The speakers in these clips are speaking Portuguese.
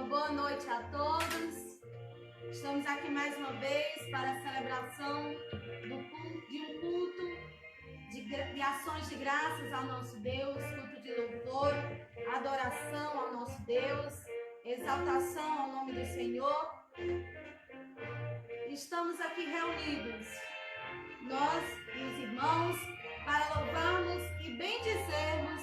boa noite a todos. Estamos aqui mais uma vez para a celebração de um culto de ações de graças ao nosso Deus, culto de louvor, adoração ao nosso Deus, exaltação ao nome do Senhor. Estamos aqui reunidos, nós e os irmãos, para louvarmos e bendizermos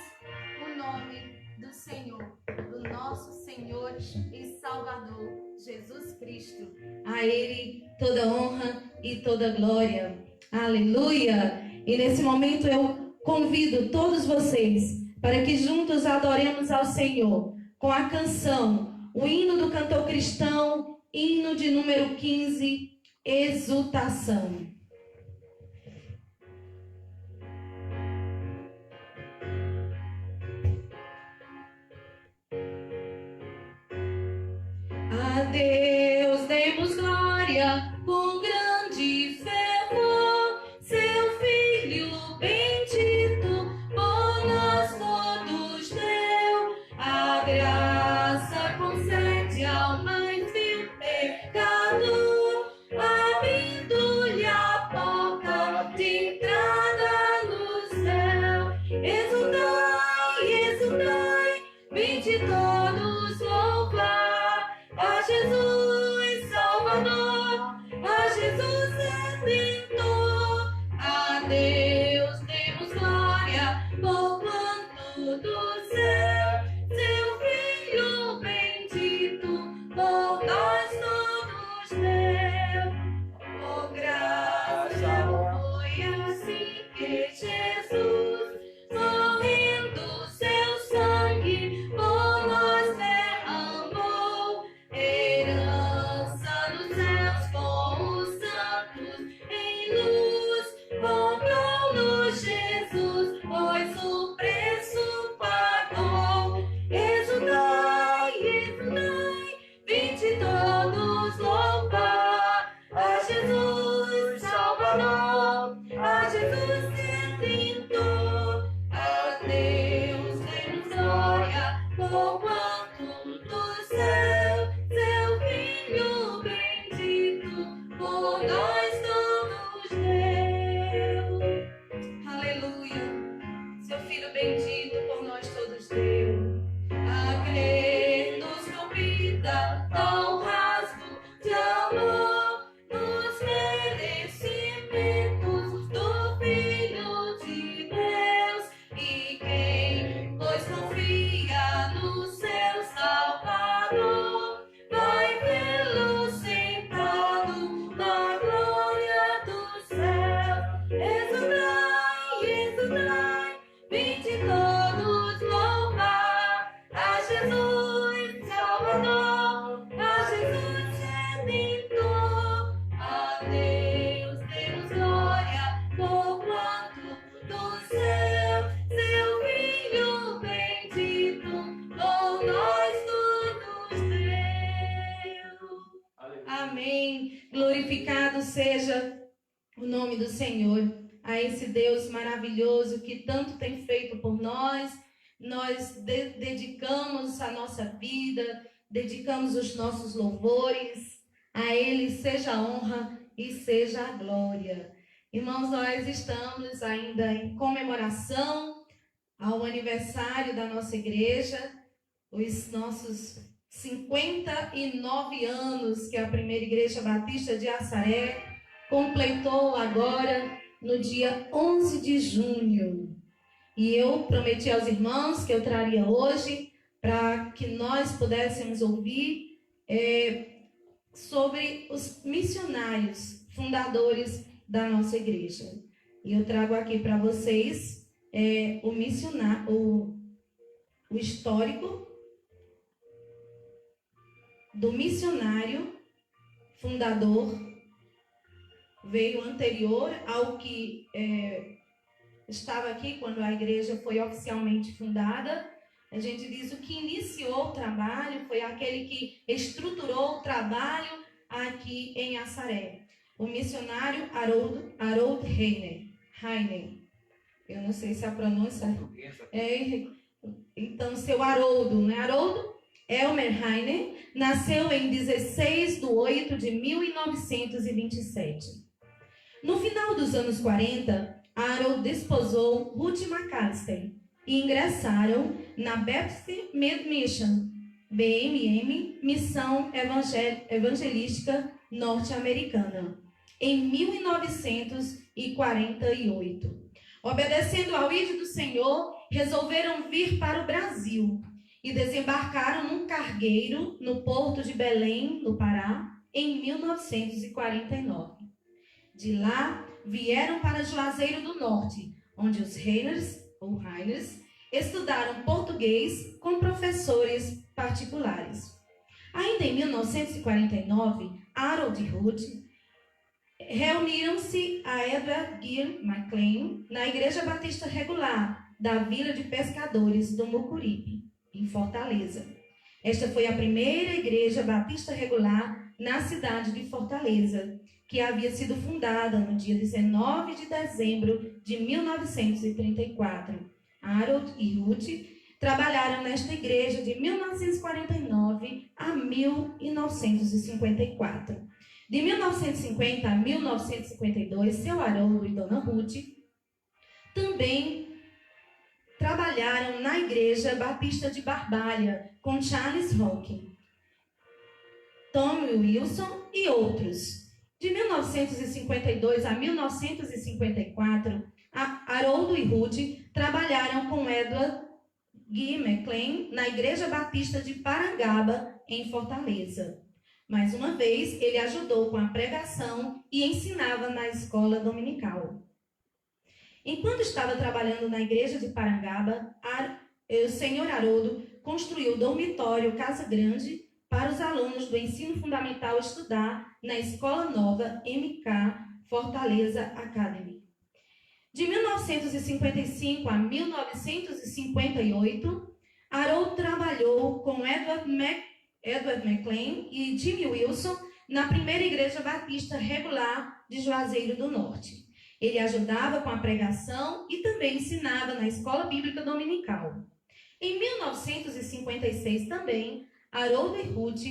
o nome do Senhor, do nosso Senhor e Salvador, Jesus Cristo. A Ele toda honra e toda glória. Aleluia! E nesse momento eu convido todos vocês para que juntos adoremos ao Senhor com a canção, o hino do cantor cristão, hino de número 15, Exultação. A Deus demos glória com grande fervor, seu Filho bendito por nós todos deu. A graça concede ao mais vil pecador, abrindo-lhe a porta de entrada no céu. Exultai, exultai, vinde todos louvar a Jesus Salvador, a Jesus Redentor. A Deus demos glória por quanto do céu seu Filho bendito por nós todos deu. Por graça foi assim que Jesus, morrendo seu sangue por nós derramou. Herança dos céus com os santos em luz, comprou-nos Jesus, pois o preço pagou. Exultai, exultai, vinde todos louvar a Jesus Salvador, a Jesus Redentor. A Deus demos glória por quanto do céu seu Filho bendito por nós todos deu. Aleluia, seu Filho bendito por nós todos deu. A crer nos convida tão rasgo de amor, nos merecimentos do Filho de Deus. E quem, pois confia no seu Salvador, vai vê-lo sentado na glória do céu. Exultai, exultai, vinde todos louvar a Jesus Salvador, a Jesus Redentor. A Deus demos glória por quanto do céu seu Filho bendito por nós todos deu. Amém. Glorificado seja o nome do Senhor. A esse Deus maravilhoso que tanto tem feito por nós. Nós dedicamos a nossa vida, dedicamos os nossos louvores. A Ele seja a honra e seja a glória. Irmãos, nós estamos ainda em comemoração ao aniversário da nossa igreja, os nossos 59 anos que a primeira igreja batista de Assaré completou agora no dia 11 de junho. E eu prometi aos irmãos que eu traria hoje para que nós pudéssemos ouvir sobre os missionários fundadores da nossa igreja. E eu trago aqui para vocês o histórico do missionário fundador. Veio anterior ao que estava aqui quando a igreja foi oficialmente fundada. A gente diz o que iniciou o trabalho foi aquele que estruturou o trabalho aqui em Assaré. O missionário Harold Heine. Eu não sei se a pronúncia então, seu Haroldo, né? Haroldo Elmer Heine nasceu em 16 de 8 de 1927. No final dos anos 40, Harold desposou Ruth McAllister e ingressaram na Baptist Mission, BMM, Missão Evangelística Norte-Americana, em 1948. Obedecendo ao ídolo do Senhor, resolveram vir para o Brasil e desembarcaram num cargueiro no porto de Belém, no Pará, em 1949. De lá, vieram para Juazeiro do Norte, onde os Reiners estudaram português com professores particulares. Ainda em 1949, Harold e Ruth reuniram-se a Edward Gill McLean na Igreja Batista Regular da Vila de Pescadores do Mucuripe, em Fortaleza. Esta foi a primeira igreja batista regular na cidade de Fortaleza, que havia sido fundada no dia 19 de dezembro de 1934. Harold e Ruth trabalharam nesta igreja de 1949 a 1954. De 1950 a 1952, seu Haroldo e Dona Ruth também trabalharam na Igreja Batista de Barbalha com Charles Hawking, Tom Wilson e outros. De 1952 a 1954, Haroldo e Ruth trabalharam com Edward Guy McLean na Igreja Batista de Parangaba, em Fortaleza. Mais uma vez, ele ajudou com a pregação e ensinava na escola dominical. Enquanto estava trabalhando na igreja de Parangaba, o senhor Haroldo construiu o dormitório Casa Grande para os alunos do ensino fundamental estudar na Escola Nova MK Fortaleza Academy. De 1955 a 1958, Haroldo trabalhou com Edward McLean e Jimmy Wilson na primeira igreja batista regular de Juazeiro do Norte. Ele ajudava com a pregação e também ensinava na escola bíblica dominical. Em 1956 também, Haroldo e Ruth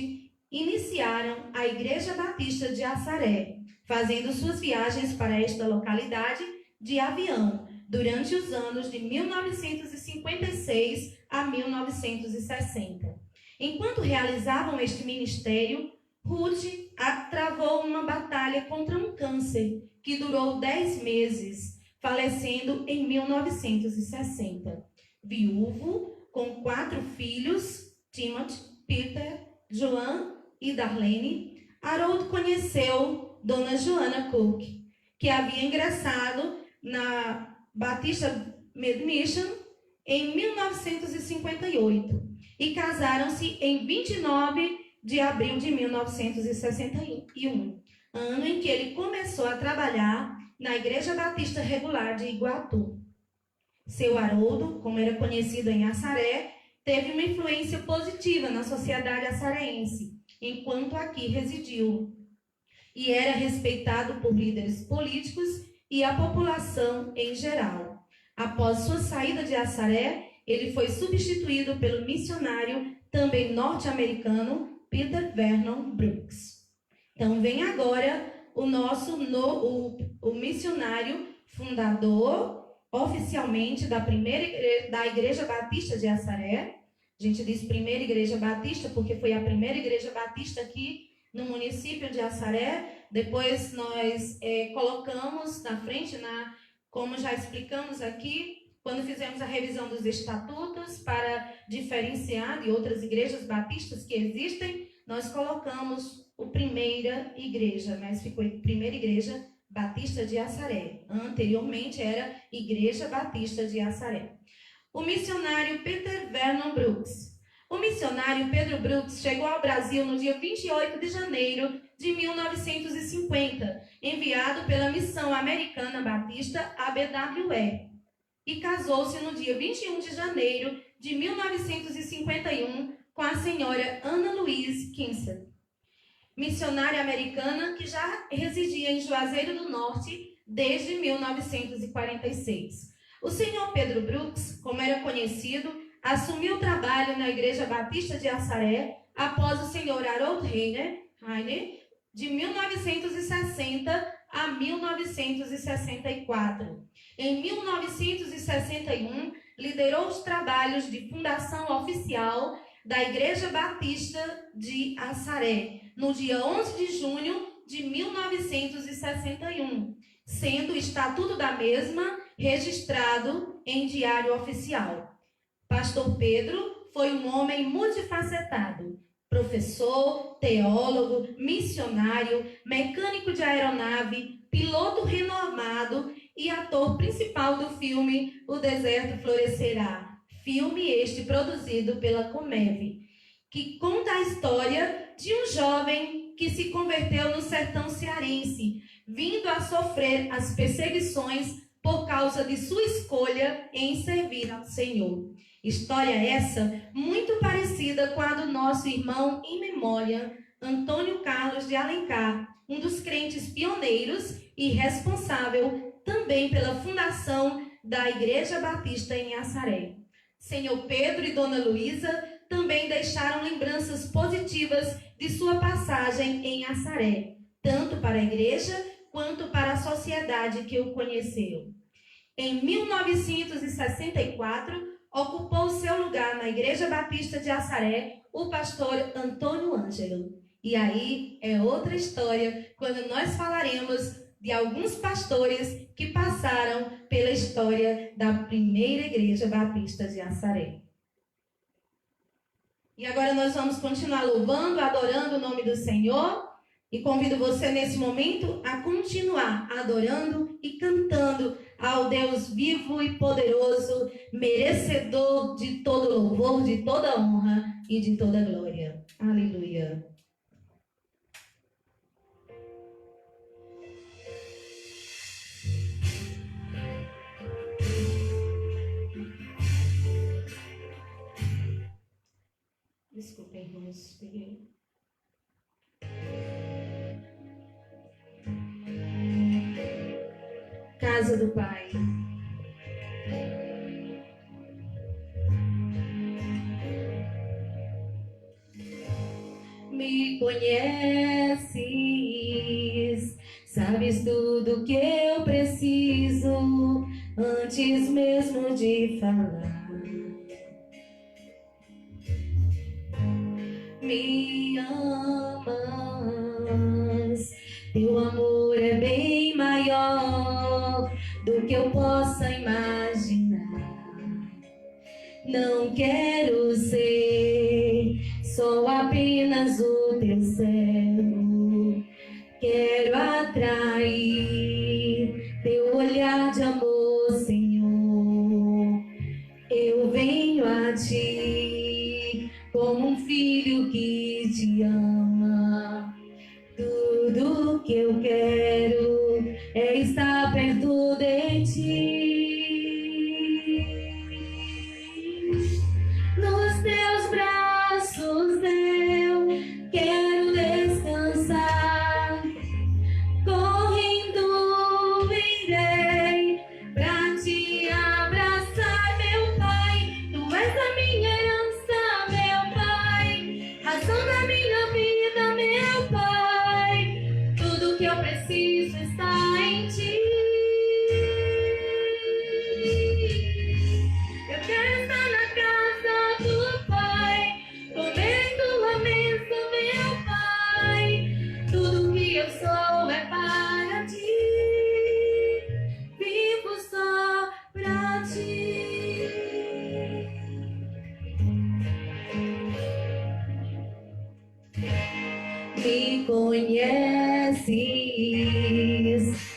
iniciaram a Igreja Batista de Assaré, fazendo suas viagens para esta localidade de avião durante os anos de 1956 a 1960. Enquanto realizavam este ministério, Ruth travou uma batalha contra um câncer que durou 10 meses, falecendo em 1960. Viúvo, com 4 filhos, Timothy, Peter, Joan e Darlene, Haroldo conheceu Dona Joana Cook, que havia ingressado na Batista Mission em 1958 e casaram-se em 29 de abril de 1961, ano em que ele começou a trabalhar na Igreja Batista Regular de Iguatu. Seu Haroldo, como era conhecido em Assaré, teve uma influência positiva na sociedade açareense, enquanto aqui residiu, e era respeitado por líderes políticos e a população em geral. Após sua saída de Assaré, ele foi substituído pelo missionário também norte-americano Peter Vernon Brooks. Então vem agora o missionário fundador oficialmente da Igreja Batista de Assaré. A gente diz primeira Igreja Batista porque foi a primeira Igreja Batista aqui no município de Assaré. Depois nós colocamos na frente, como já explicamos aqui, quando fizemos a revisão dos estatutos para diferenciar de outras igrejas batistas que existem, nós colocamos a primeira igreja, mas ficou primeira Igreja Batista de Assaré. Anteriormente era Igreja Batista de Assaré. O missionário Peter Vernon Brooks. O missionário Pedro Brooks chegou ao Brasil no dia 28 de janeiro de 1950, enviado pela Missão Americana Batista ABWE, e casou-se no dia 21 de janeiro de 1951 com a senhora Ana Louise Kinser, missionária americana que já residia em Juazeiro do Norte desde 1946. O senhor Pedro Brooks, como era conhecido, assumiu o trabalho na Igreja Batista de Assaré após o senhor Harold Heiner, de 1960 a 1964. Em 1961, liderou os trabalhos de fundação oficial da Igreja Batista de Assaré, no dia 11 de junho de 1961, sendo o estatuto da mesma registrado em diário oficial. Pastor Pedro foi um homem multifacetado, professor, teólogo, missionário, mecânico de aeronave, piloto renomado e ator principal do filme O Deserto Florescerá, filme este produzido pela Comev, que conta a história de um jovem que se converteu no sertão cearense, vindo a sofrer as perseguições por causa de sua escolha em servir ao Senhor. História essa muito parecida com a do nosso irmão em memória, Antônio Carlos de Alencar, um dos crentes pioneiros e responsável também pela fundação da Igreja Batista em Assaré. Senhor Pedro e Dona Luísa também deixaram lembranças positivas de sua passagem em Assaré, tanto para a igreja quanto para a sociedade que o conheceu. Em 1964, ocupou seu lugar na Igreja Batista de Assaré o pastor Antônio Ângelo. E aí é outra história quando nós falaremos de alguns pastores que passaram pela história da primeira Igreja Batista de Assaré. E agora nós vamos continuar louvando, adorando o nome do Senhor. E convido você nesse momento a continuar adorando e cantando ao Deus vivo e poderoso, merecedor de todo louvor, de toda honra e de toda glória. Aleluia. Desculpem, irmãos, peguei. Casa do Pai. Me conheces, sabes tudo que eu preciso antes mesmo de falar. Me amas, teu amor é bem maior do que eu possa imaginar. Não quero ser só apenas o teu servo, quero atrair teu olhar de amor, Senhor. Eu venho a ti como um filho que te ama. Tudo que eu quero é estar perto de ti. Nos teus braços eu quero descansar. Correndo irei pra te abraçar, meu Pai. Tu és a minha herança, meu Pai, razão da minha vida, meu Pai. Tudo que eu preciso está em ti. Eu quero estar na casa do Pai, comer tua mesa, meu Pai. Tudo que eu sou é para ti, vivo só pra ti. Me conheces,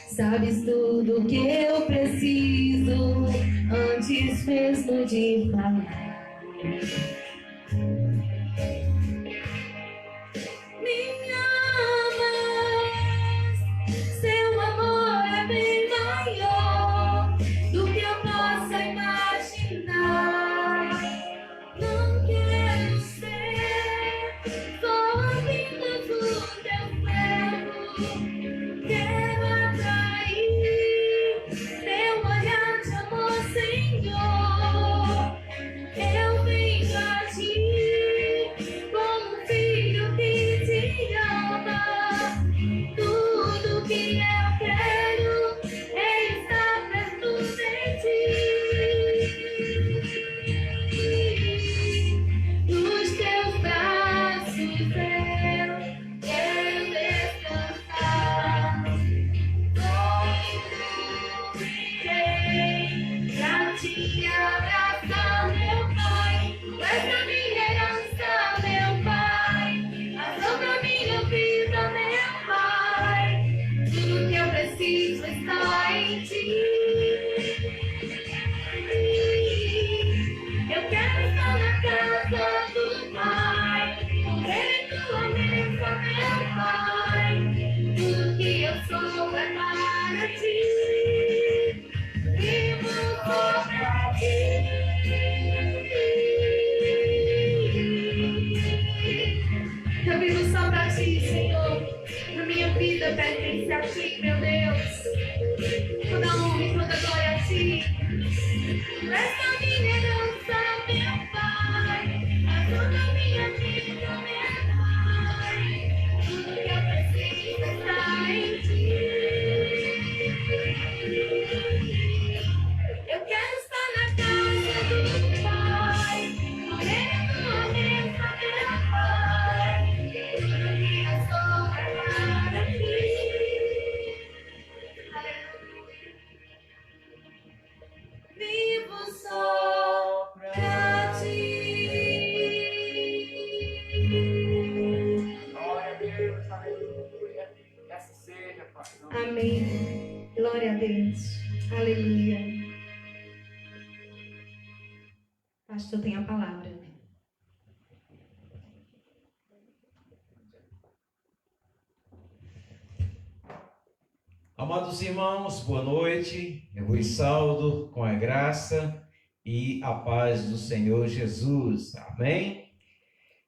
sabes tudo que eu preciso antes mesmo de falar. Me amas, seu amor é bem maior do que eu possa imaginar. Não quero ser só apenas o teu servo, quero atrair teu olhar de amor, Senhor. Eu vivo só pra ti, Senhor. A minha vida pertence a ti, meu Deus. Toda honra e toda glória a ti. Essa minha herança, meu Pai. A toda minha vida, meu Pai. Tudo que eu preciso está em ti. Eu quero estar na casa do Pai, morrendo a mesa, meu Pai. Tudo que eu sou é para ti. Aleluia. Vivo só pra ti. Glória a Deus, aleluia. Que assim seja, Pai. Amém. Glória a Deus. Aleluia. Pastor, tem a palavra. Amados irmãos, boa noite. Eu vos saúdo com a graça e a paz do Senhor Jesus. Amém?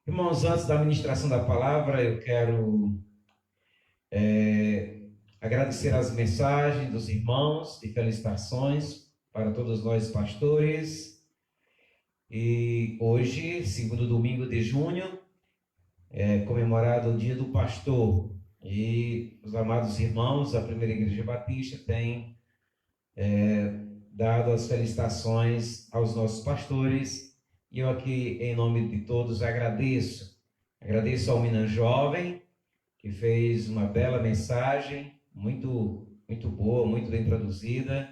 Irmãos, antes da ministração da palavra, eu quero agradecer as mensagens dos irmãos de felicitações para todos nós pastores. E hoje, segundo domingo de junho, é comemorado o Dia do Pastor. E os amados irmãos da Primeira Igreja Batista têm dado as felicitações aos nossos pastores. E eu aqui, em nome de todos, agradeço. Agradeço ao Minas Jovem, que fez uma bela mensagem, muito boa, muito bem produzida.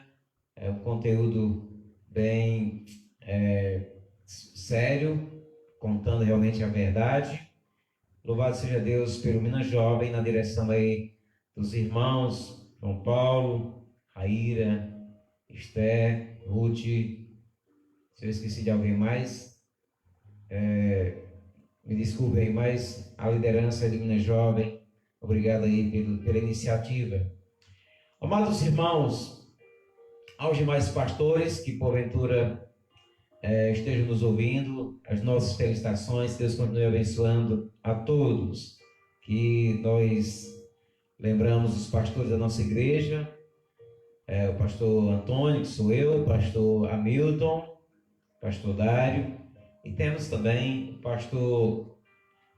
É um conteúdo bem sério, contando realmente a verdade. Louvado seja Deus pelo Minas Jovem, na direção aí dos irmãos João Paulo, Raíra, Esther, Ruth. Se eu esqueci de alguém mais, me desculpe aí, mas a liderança de Minas Jovem, obrigado aí pela iniciativa. Amados irmãos, aos demais pastores que porventura estejam nos ouvindo, as nossas felicitações, Deus continue abençoando a todos. Que nós lembramos os pastores da nossa igreja, o pastor Antônio, que sou eu, o pastor Hamilton, pastor Dário, e temos também o pastor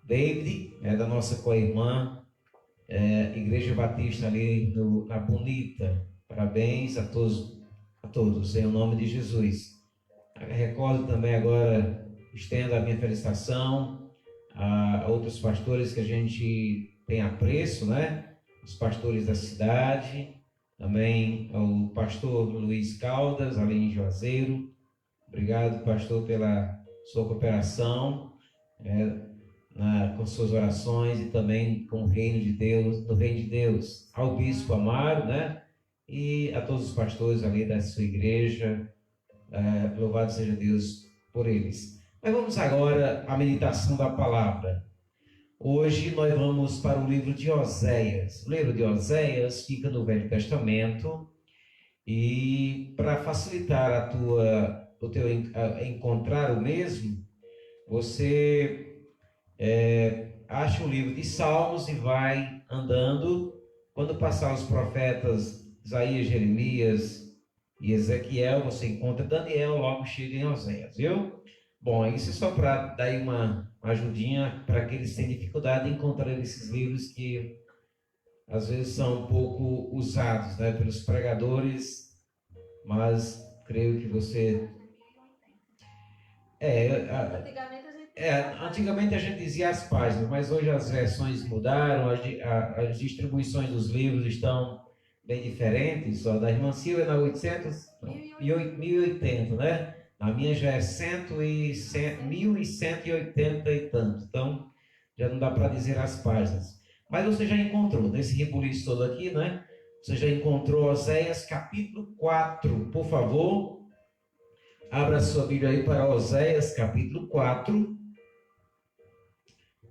David, da nossa co-irmã, Igreja Batista ali na Bonita. Parabéns a todos, em nome de Jesus. Recordo também agora, estendo a minha felicitação a outros pastores que a gente tem apreço, né? Os pastores da cidade, também ao pastor Luiz Caldas, ali em Juazeiro. Obrigado, pastor, pela sua cooperação, com suas orações e também com o reino de Deus, no reino de Deus. Ao bispo Amaro, né? E a todos os pastores ali da sua igreja. Louvado seja Deus por eles. Mas vamos agora à meditação da palavra. Hoje nós vamos para o livro de Oséias. O livro de Oséias fica no Velho Testamento, e para facilitar o teu encontrar o mesmo, você acha o livro de Salmos e vai andando. Quando passar os profetas Isaías, Jeremias e Ezequiel, você encontra Daniel, logo chega em Oséias, viu? Bom, isso é só para dar aí uma ajudinha para aqueles que têm dificuldade em encontrar esses livros que às vezes são um pouco usados, né, pelos pregadores, mas creio que você... Antigamente a gente dizia as páginas, mas hoje as versões mudaram, as distribuições dos livros estão bem diferentes. Ó, da irmã Silvia na 1080, né? A minha já é 1180 e tanto. Então, já não dá para dizer as páginas. Mas você já encontrou, nesse rebuliço todo aqui, né? Você já encontrou Oséias capítulo 4. Por favor, abra sua Bíblia aí para Oséias capítulo 4.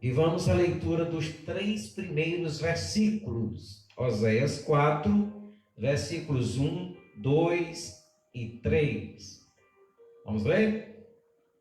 E vamos à leitura dos 3 primeiros versículos. Oséias 4, versículos 1, 2 e 3. Vamos ler?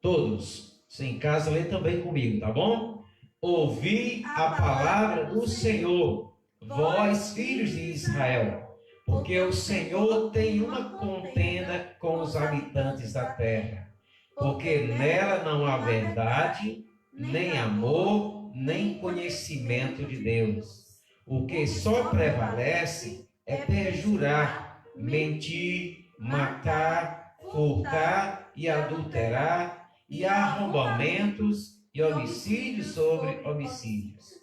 Todos. Se em casa, lê também comigo, tá bom? ouvi a palavra do Senhor, vós, filhos de Israel, porque o Senhor tem uma contenda com os habitantes da terra, porque nela não há verdade, nem amor, nem conhecimento de Deus. O que só prevalece é perjurar, mentir, matar, furtar e adulterar, e arrombamentos e homicídios sobre homicídios.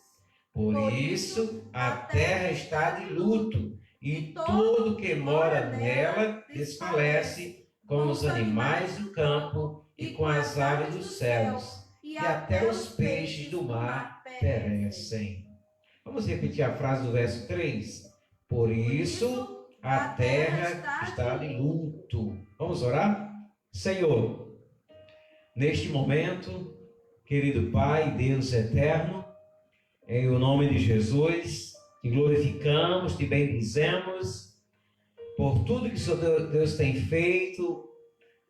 Por isso a terra está de luto, e todo que mora nela desfalece, com os animais do campo e com as aves dos céus, e até os peixes do mar perecem. Vamos repetir a frase do verso 3? Por isso a terra está de luto. Vamos orar? Senhor, neste momento, querido Pai, Deus eterno, em o nome de Jesus, te glorificamos, te bendizemos por tudo que o Senhor Deus tem feito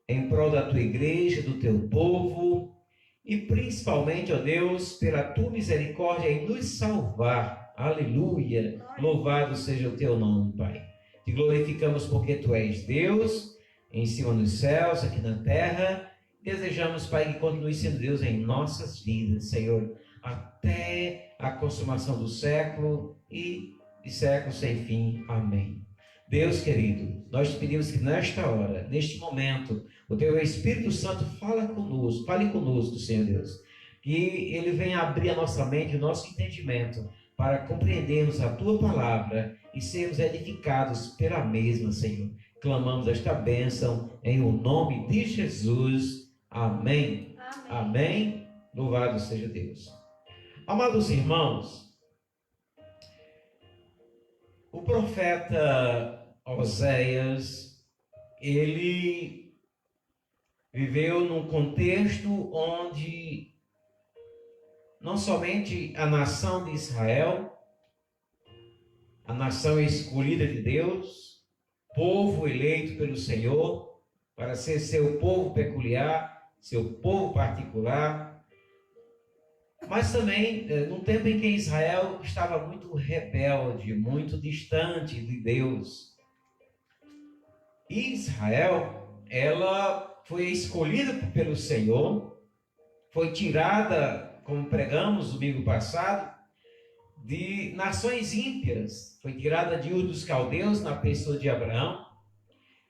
em prol da tua igreja, do teu povo, e principalmente, ó Deus, pela tua misericórdia em nos salvar. Aleluia! Louvado seja o teu nome, Pai. Te glorificamos porque tu és Deus, em cima dos céus, aqui na terra. Desejamos, Pai, que continue sendo Deus em nossas vidas, Senhor, até a consumação do século e de século sem fim. Amém. Deus querido, nós te pedimos que nesta hora, neste momento, o teu Espírito Santo fale conosco, Senhor Deus, que ele venha abrir a nossa mente, o nosso entendimento, para compreendermos a tua palavra e sermos edificados pela mesma, Senhor. Clamamos esta bênção em o nome de Jesus. Amém. Amém. Amém. Louvado seja Deus. Amados irmãos, o profeta Oséias, ele viveu num contexto onde não somente a nação de Israel, a nação escolhida de Deus, povo eleito pelo Senhor, para ser seu povo peculiar, seu povo particular, mas também num tempo em que Israel estava muito rebelde, muito distante de Deus. E Israel, ela foi escolhida pelo Senhor, foi tirada, como pregamos no domingo passado, de nações ímpias, foi tirada de Ur dos Caldeus na pessoa de Abraão.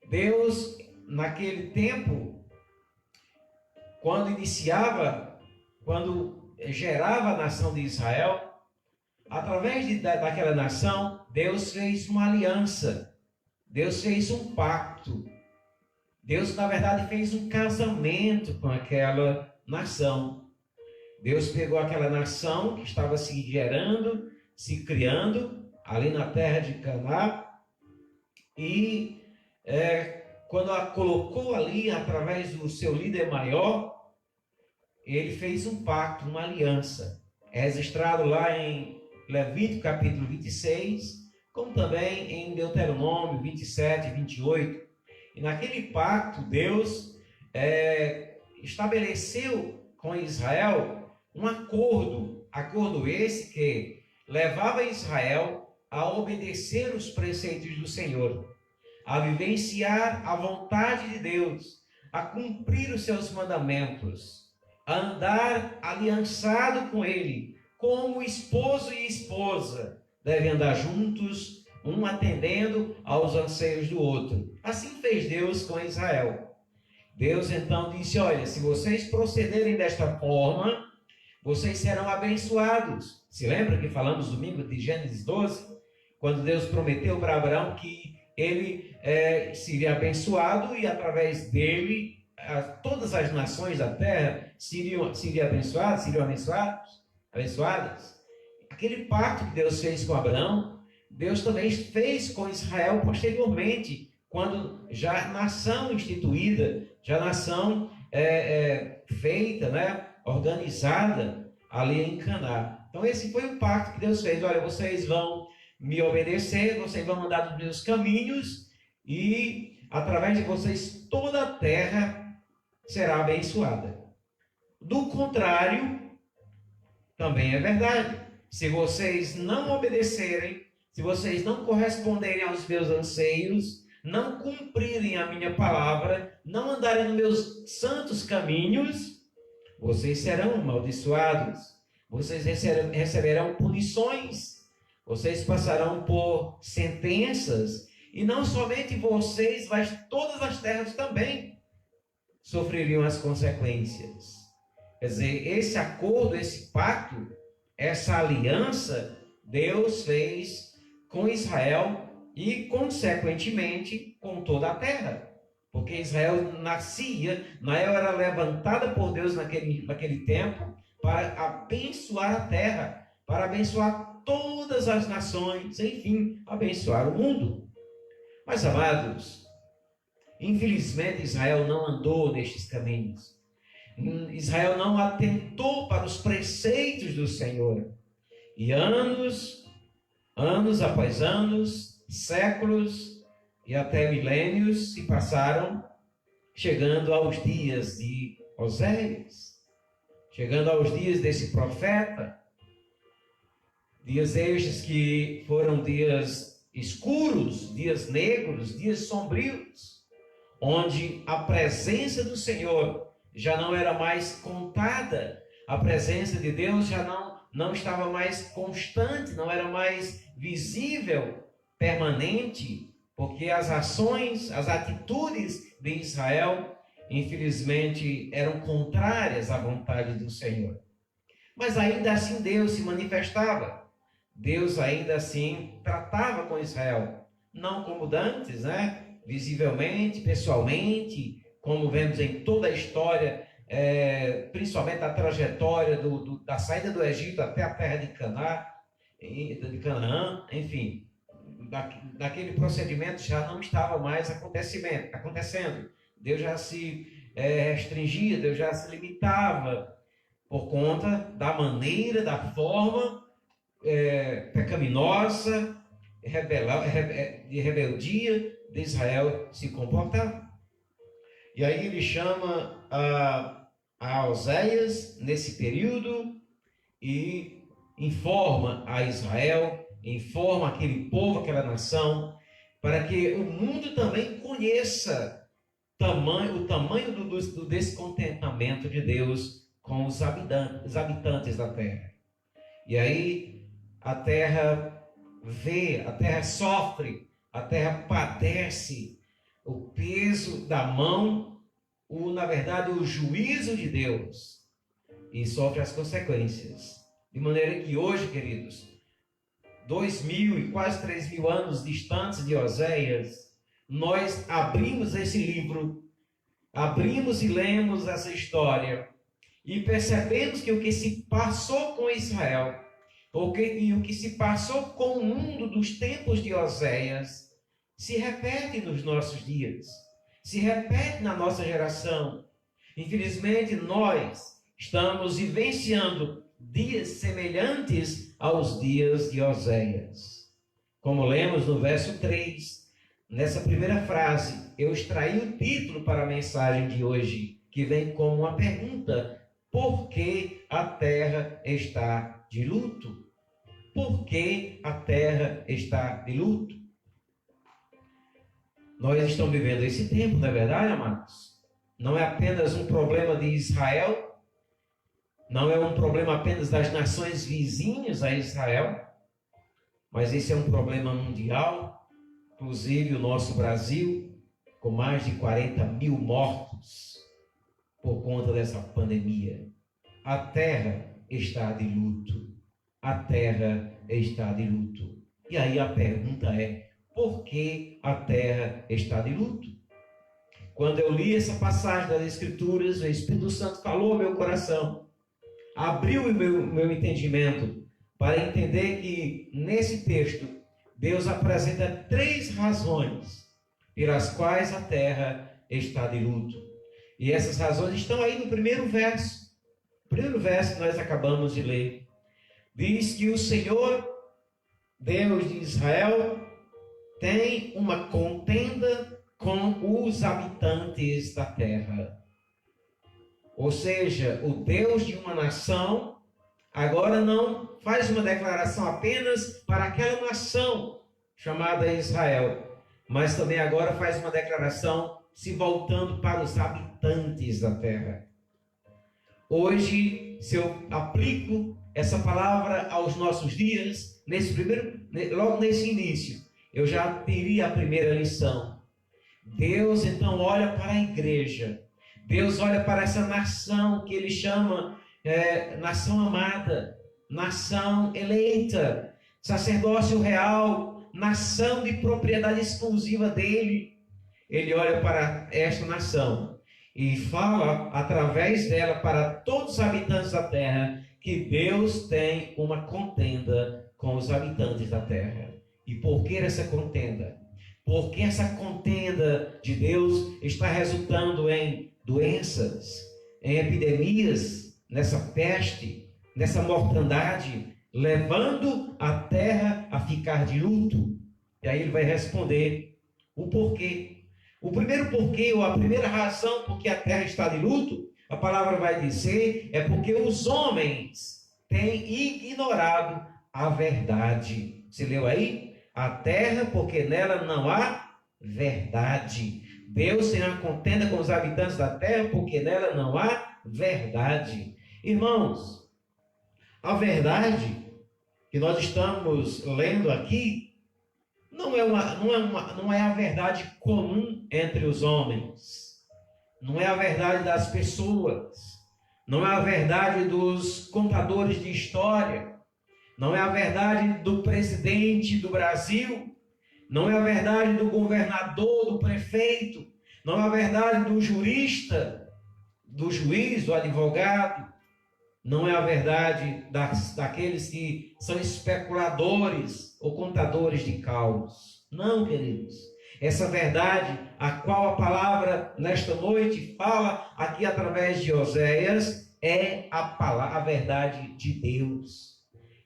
Deus, naquele tempo, quando gerava a nação de Israel, através daquela nação, Deus fez uma aliança, Deus fez um pacto, Deus, na verdade, fez um casamento com aquela nação. Deus pegou aquela nação que estava se gerando, se criando, ali na terra de Canaã, e quando a colocou ali, através do seu líder maior, ele fez um pacto, uma aliança. É registrado lá em Levítico capítulo 26, como também em Deuteronômio 27 e 28. E naquele pacto, Deus estabeleceu com Israel um acordo esse que levava Israel a obedecer os preceitos do Senhor, a vivenciar a vontade de Deus, a cumprir os seus mandamentos, a andar aliançado com Ele, como esposo e esposa devem andar juntos, um atendendo aos anseios do outro. Assim fez Deus com Israel. Deus então disse: olha, se vocês procederem desta forma, vocês serão abençoados. Se lembra que falamos domingo de Gênesis 12? Quando Deus prometeu para Abraão que ele seria abençoado e através dele todas as nações da terra seriam abençoadas. Aquele pacto que Deus fez com Abraão, Deus também fez com Israel posteriormente, quando já nação instituída, já nação feita, né, organizada ali em Canaã. Então esse foi o pacto que Deus fez. Olha, vocês vão me obedecer, vocês vão andar nos meus caminhos e através de vocês toda a terra será abençoada. Do contrário, também é verdade. Se vocês não obedecerem, se vocês não corresponderem aos meus anseios, não cumprirem a minha palavra, não andarem nos meus santos caminhos, vocês serão amaldiçoados, vocês receberão punições, vocês passarão por sentenças, e não somente vocês, mas todas as terras também sofreriam as consequências. Quer dizer, esse acordo, esse pacto, essa aliança, Deus fez com Israel e, consequentemente, com toda a terra. Porque Israel nascia, Israel era levantada por Deus naquele tempo para abençoar a terra, para abençoar todas as nações, enfim, abençoar o mundo. Mas, amados, infelizmente Israel não andou nestes caminhos. Israel não atentou para os preceitos do Senhor. E anos após anos, séculos e até milênios se passaram, chegando aos dias de Oséias, chegando aos dias desse profeta, dias estes que foram dias escuros, dias negros, dias sombrios, onde a presença do Senhor já não era mais contada, a presença de Deus já não estava mais constante, não era mais visível, permanente, porque as ações, as atitudes de Israel, infelizmente, eram contrárias à vontade do Senhor. Mas ainda assim Deus se manifestava, Deus ainda assim tratava com Israel, não como dantes, visivelmente, pessoalmente, como vemos em toda a história, principalmente a trajetória da saída do Egito até a terra de Canaã, enfim, daquele procedimento já não estava mais acontecendo. Deus já se restringia, Deus já se limitava por conta da maneira, da forma pecaminosa, de rebeldia de Israel se comportar. E aí ele chama a Oséias nesse período e informa a Israel, informa aquele povo, aquela nação, para que o mundo também conheça o tamanho do descontentamento de Deus com os habitantes da terra. E aí a terra vê, a terra sofre, a terra padece o peso da mão, na verdade, o juízo de Deus, e sofre as consequências. De maneira que hoje, queridos, 2000 e quase 3000 anos distantes de Oséias, nós abrimos esse livro, abrimos e lemos essa história, e percebemos que o que se passou com Israel, e o que se passou com o mundo dos tempos de Oséias, se repete nos nossos dias, se repete na nossa geração. Infelizmente, nós estamos vivenciando dias semelhantes aos dias de Oséias. Como lemos no verso 3, nessa primeira frase, eu extraí o título para a mensagem de hoje, que vem como uma pergunta: por que a terra está de luto? Por que a terra está de luto? Nós estamos vivendo esse tempo, não é verdade, amados? Não é apenas um problema de Israel, não é um problema apenas das nações vizinhas a Israel, mas esse é um problema mundial, inclusive o nosso Brasil, com mais de 40 mil mortos por conta dessa pandemia. A terra está de luto. A terra está de luto. E aí a pergunta é: por que a terra está de luto? Quando eu li essa passagem das Escrituras, o Espírito Santo falou ao meu coração, abriu o meu entendimento para entender que nesse texto Deus apresenta 3 razões pelas quais a terra está de luto. E essas razões estão aí no primeiro verso. O primeiro verso que nós acabamos de ler diz que o Senhor, Deus de Israel, tem uma contenda com os habitantes da terra. Ou seja, o Deus de uma nação agora não faz uma declaração apenas para aquela nação chamada Israel, mas também agora faz uma declaração se voltando para os habitantes da terra. Hoje, se eu aplico essa palavra aos nossos dias, logo nesse início, eu já teria a primeira lição. Deus então olha para a igreja, Deus olha para essa nação que Ele chama nação amada, nação eleita, sacerdócio real, nação de propriedade exclusiva dEle. Ele olha para esta nação e fala através dela para todos os habitantes da terra que Deus tem uma contenda com os habitantes da terra. E por que essa contenda? Porque essa contenda de Deus está resultando em doenças, em epidemias, nessa peste, nessa mortandade, levando a terra a ficar de luto. E aí ele vai responder o porquê. O primeiro porquê, ou a primeira razão por que a terra está de luto, a palavra vai dizer, é porque os homens têm ignorado a verdade. Você leu aí? A terra, porque nela não há verdade. Deus tem uma contenda com os habitantes da terra, porque nela não há verdade. Irmãos, a verdade que nós estamos lendo aqui não é a verdade comum entre os homens. Não é a verdade das pessoas. Não é a verdade dos contadores de história. Não é a verdade do presidente do Brasil. Não é a verdade do governador, do prefeito. Não é a verdade do jurista, do juiz, do advogado. Não é a verdade daqueles que são especuladores ou contadores de caos. Não, queridos. Essa verdade, a qual a palavra nesta noite fala aqui através de Oséias, é a verdade de Deus.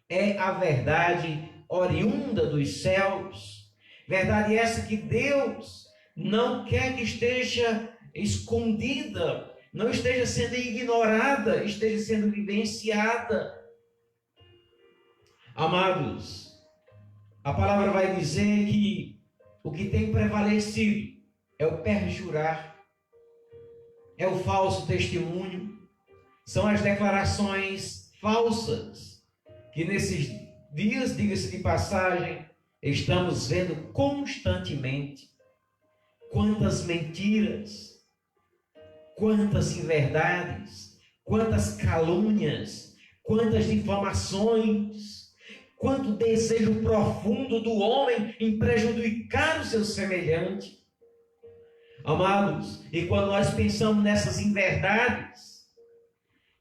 É a verdade oriunda dos céus. Verdade essa que Deus não quer que esteja escondida, não esteja sendo ignorada, esteja sendo vivenciada. Amados, a palavra vai dizer que o que tem prevalecido é o perjurar, é o falso testemunho, são as declarações falsas, que nesses dias, diga-se de passagem, estamos vendo constantemente. Quantas mentiras, quantas inverdades, quantas calúnias, quantas difamações, quanto desejo profundo do homem em prejudicar o seu semelhante. Amados, e quando nós pensamos nessas inverdades,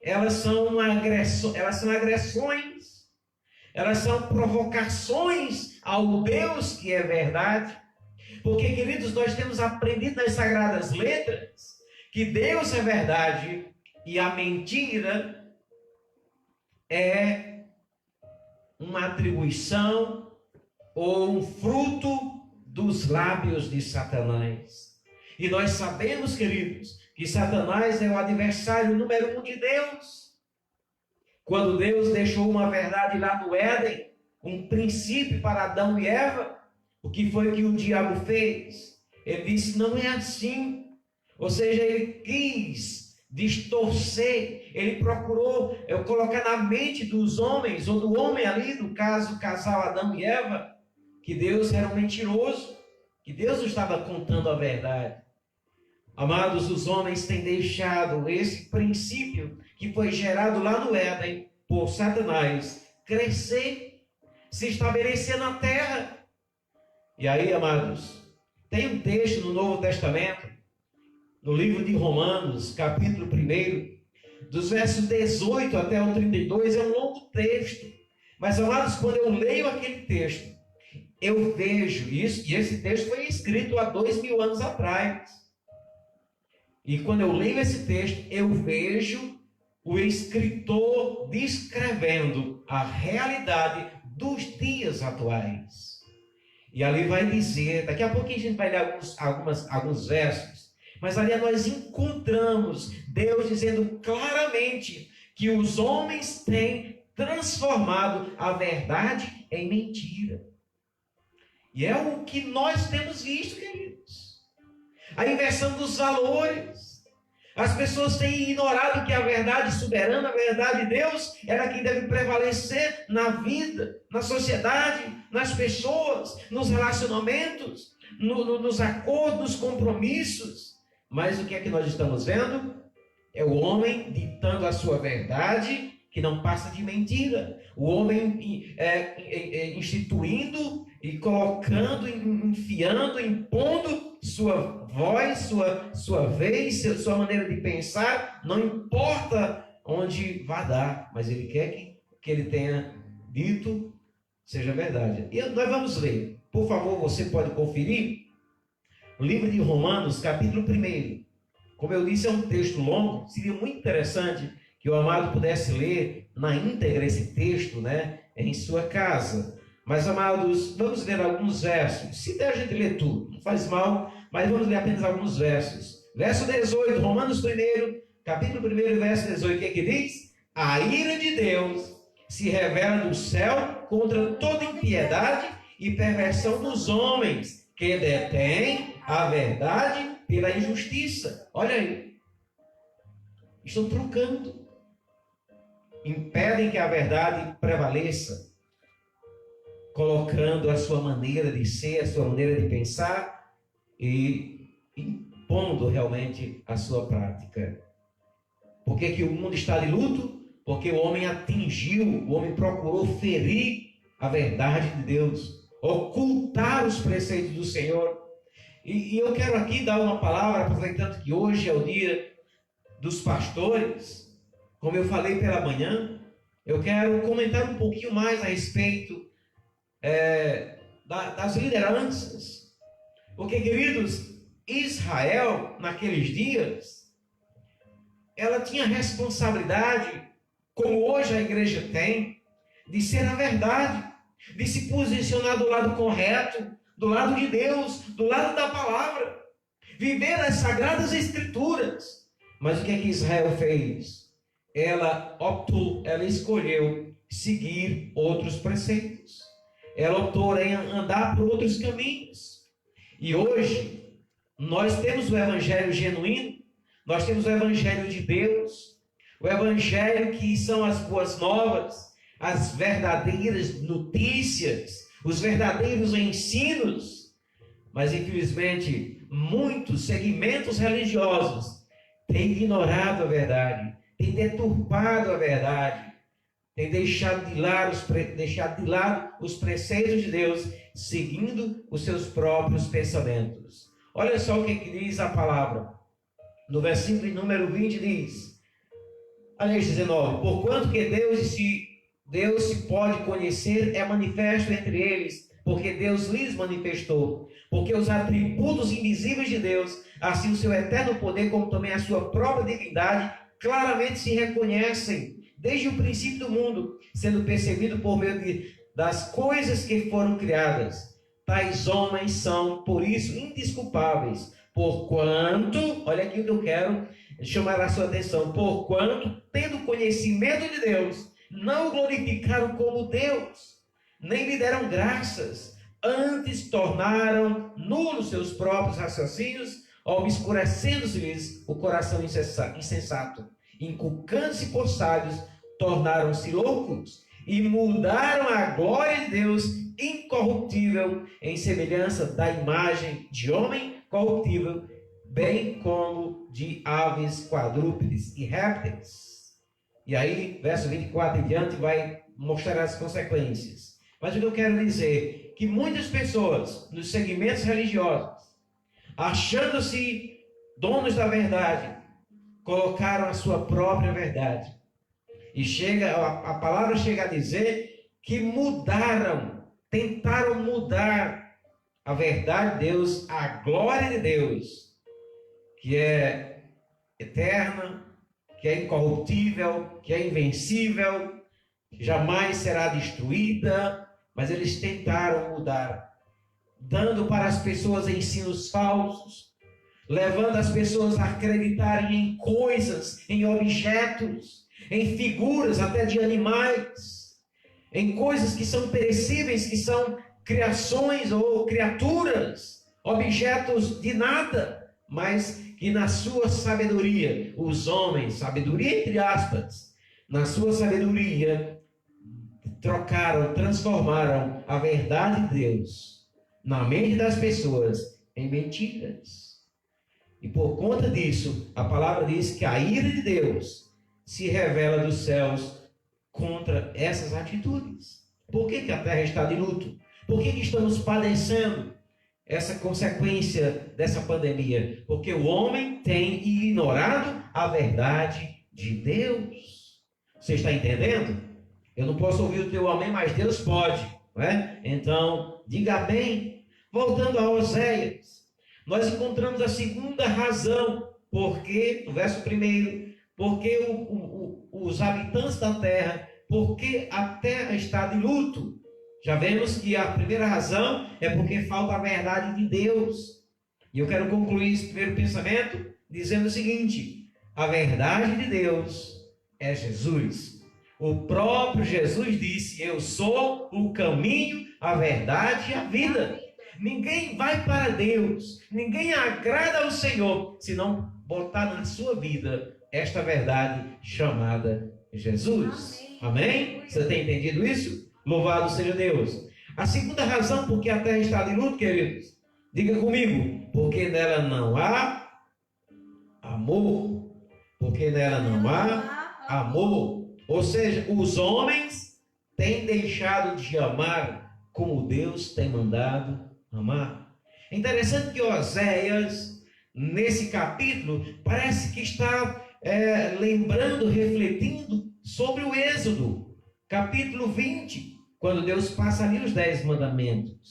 elas são agressões, elas são provocações ao Deus que é verdade. Porque, queridos, nós temos aprendido nas Sagradas Letras que Deus é verdade e a mentira é uma atribuição ou um fruto dos lábios de Satanás. E nós sabemos, queridos, que Satanás é o adversário número 1 de Deus. Quando Deus deixou uma verdade lá no Éden, um princípio para Adão e Eva, o que foi que o diabo fez? Ele disse, não é assim. Ou seja, ele quis distorcer, ele procurou colocar na mente dos homens, ou do homem ali, no caso, o casal Adão e Eva, que Deus era um mentiroso, que Deus não estava contando a verdade. Amados, os homens têm deixado esse princípio que foi gerado lá no Éden por Satanás crescer, se estabelecer na terra. E aí, amados, tem um texto no Novo Testamento, no livro de Romanos, capítulo 1, dos versos 18 até o 32, é um longo texto. Mas, amados, quando eu leio aquele texto, eu vejo isso, e esse texto foi escrito há 2000 anos atrás. E quando eu leio esse texto, eu vejo o escritor descrevendo a realidade dos dias atuais. E ali vai dizer, daqui a pouquinho a gente vai ler alguns versos, mas ali nós encontramos Deus dizendo claramente que os homens têm transformado a verdade em mentira. E é o que nós temos visto, queridos. A inversão dos valores. As pessoas têm ignorado que a verdade soberana, a verdade de Deus, ela é quem deve prevalecer na vida, na sociedade, nas pessoas, nos relacionamentos, nos acordos, nos compromissos. Mas o que é que nós estamos vendo? É o homem ditando a sua verdade, que não passa de mentira. O homem instituindo e colocando, enfiando, impondo sua voz, sua vez, sua maneira de pensar, não importa onde vá dar, mas ele quer que ele tenha dito seja verdade. E nós vamos ler, por favor, você pode conferir o livro de Romanos, capítulo 1. Como eu disse, é um texto longo, seria muito interessante que o amado pudesse ler na íntegra esse texto, né, em sua casa. Mas, amados, vamos ler alguns versos. Se der, a gente lê tudo, não faz mal, mas vamos ler apenas alguns versos. Verso 18, Romanos 1, capítulo 1, verso 18, o que é que diz? A ira de Deus se revela do céu contra toda impiedade e perversão dos homens, que detêm a verdade pela injustiça. Olha aí. Estão trocando. Impedem que a verdade prevaleça, colocando a sua maneira de ser, a sua maneira de pensar e impondo realmente a sua prática. Por que o mundo está de luto? Porque o homem atingiu, o homem procurou ferir a verdade de Deus, ocultar os preceitos do Senhor. E eu quero aqui dar uma palavra, aproveitando que hoje é o dia dos pastores. Como eu falei pela manhã, eu quero comentar um pouquinho mais a respeito das lideranças. Porque, queridos, Israel, naqueles dias, ela tinha responsabilidade, como hoje a igreja tem, de ser a verdade, de se posicionar do lado correto, do lado de Deus, do lado da palavra, viver as sagradas escrituras. Mas o que é que Israel fez? Ela optou, ela escolheu seguir outros preceitos. Ela optou em andar por outros caminhos. E hoje, nós temos o evangelho genuíno, nós temos o evangelho de Deus, o evangelho que são as boas novas, as verdadeiras notícias, os verdadeiros ensinos. Mas, infelizmente, muitos segmentos religiosos têm ignorado a verdade, têm deturpado a verdade, têm deixado de lado os preceitos de Deus, seguindo os seus próprios pensamentos. Olha só o que diz a palavra. No versículo número 20 diz, aliás, 19, porquanto que Deus se pode conhecer, é manifesto entre eles, porque Deus lhes manifestou. Porque os atributos invisíveis de Deus, assim o seu eterno poder, como também a sua própria divindade, claramente se reconhecem desde o princípio do mundo, sendo percebido por meio das coisas que foram criadas. Tais homens são, por isso, indesculpáveis, porquanto, olha aqui o que eu quero chamar a sua atenção, porquanto, tendo conhecimento de Deus, não o glorificaram como Deus, nem lhe deram graças, antes tornaram nulos seus próprios raciocínios, obscurecendo-se-lhes o coração insensato, inculcando-se por sábios, tornaram-se loucos, e mudaram a glória de Deus incorruptível em semelhança da imagem de homem corruptível, bem como de aves, quadrúpedes e répteis. E aí, verso 24 em diante, vai mostrar as consequências. Mas o que eu quero dizer, que muitas pessoas, nos segmentos religiosos, achando-se donos da verdade, colocaram a sua própria verdade. E a palavra chega a dizer que tentaram mudar a verdade de Deus, a glória de Deus, que é eterna, que é incorruptível, que é invencível, que jamais será destruída, mas eles tentaram mudar, dando para as pessoas ensinos falsos, levando as pessoas a acreditarem em coisas, em objetos, em figuras até de animais, em coisas que são perecíveis, que são criações ou criaturas, objetos de nada, mas que na sua sabedoria, os homens, sabedoria entre aspas, na sua sabedoria, trocaram, transformaram a verdade de Deus na mente das pessoas em mentiras. E por conta disso, a palavra diz que a ira de Deus se revela dos céus contra essas atitudes. Por que a terra está de luto? Por que estamos padecendo essa consequência dessa pandemia? Porque o homem tem ignorado a verdade de Deus. Você está entendendo? Eu não posso ouvir o teu amém, mas Deus pode, não é? Então, diga amém. Voltando a Oséias, nós encontramos a segunda razão, porque, no verso 1, porque os habitantes da terra, porque a terra está de luto. Já vemos que a primeira razão é porque falta a verdade de Deus. E eu quero concluir esse primeiro pensamento dizendo o seguinte: a verdade de Deus é Jesus. O próprio Jesus disse: eu sou o caminho, a verdade e a vida. Ninguém vai para Deus, ninguém agrada ao Senhor, se não botar na sua vida esta verdade chamada Jesus. Amém? Você tem entendido isso? Louvado seja Deus. A segunda razão porque a terra está de luto, queridos, diga comigo, porque nela não há amor. Porque nela não há amor. Ou seja, os homens têm deixado de amar como Deus tem mandado amar. É interessante que Oséias, nesse capítulo, parece que está lembrando, refletindo sobre o Êxodo, capítulo 20, quando Deus passa ali os 10 mandamentos.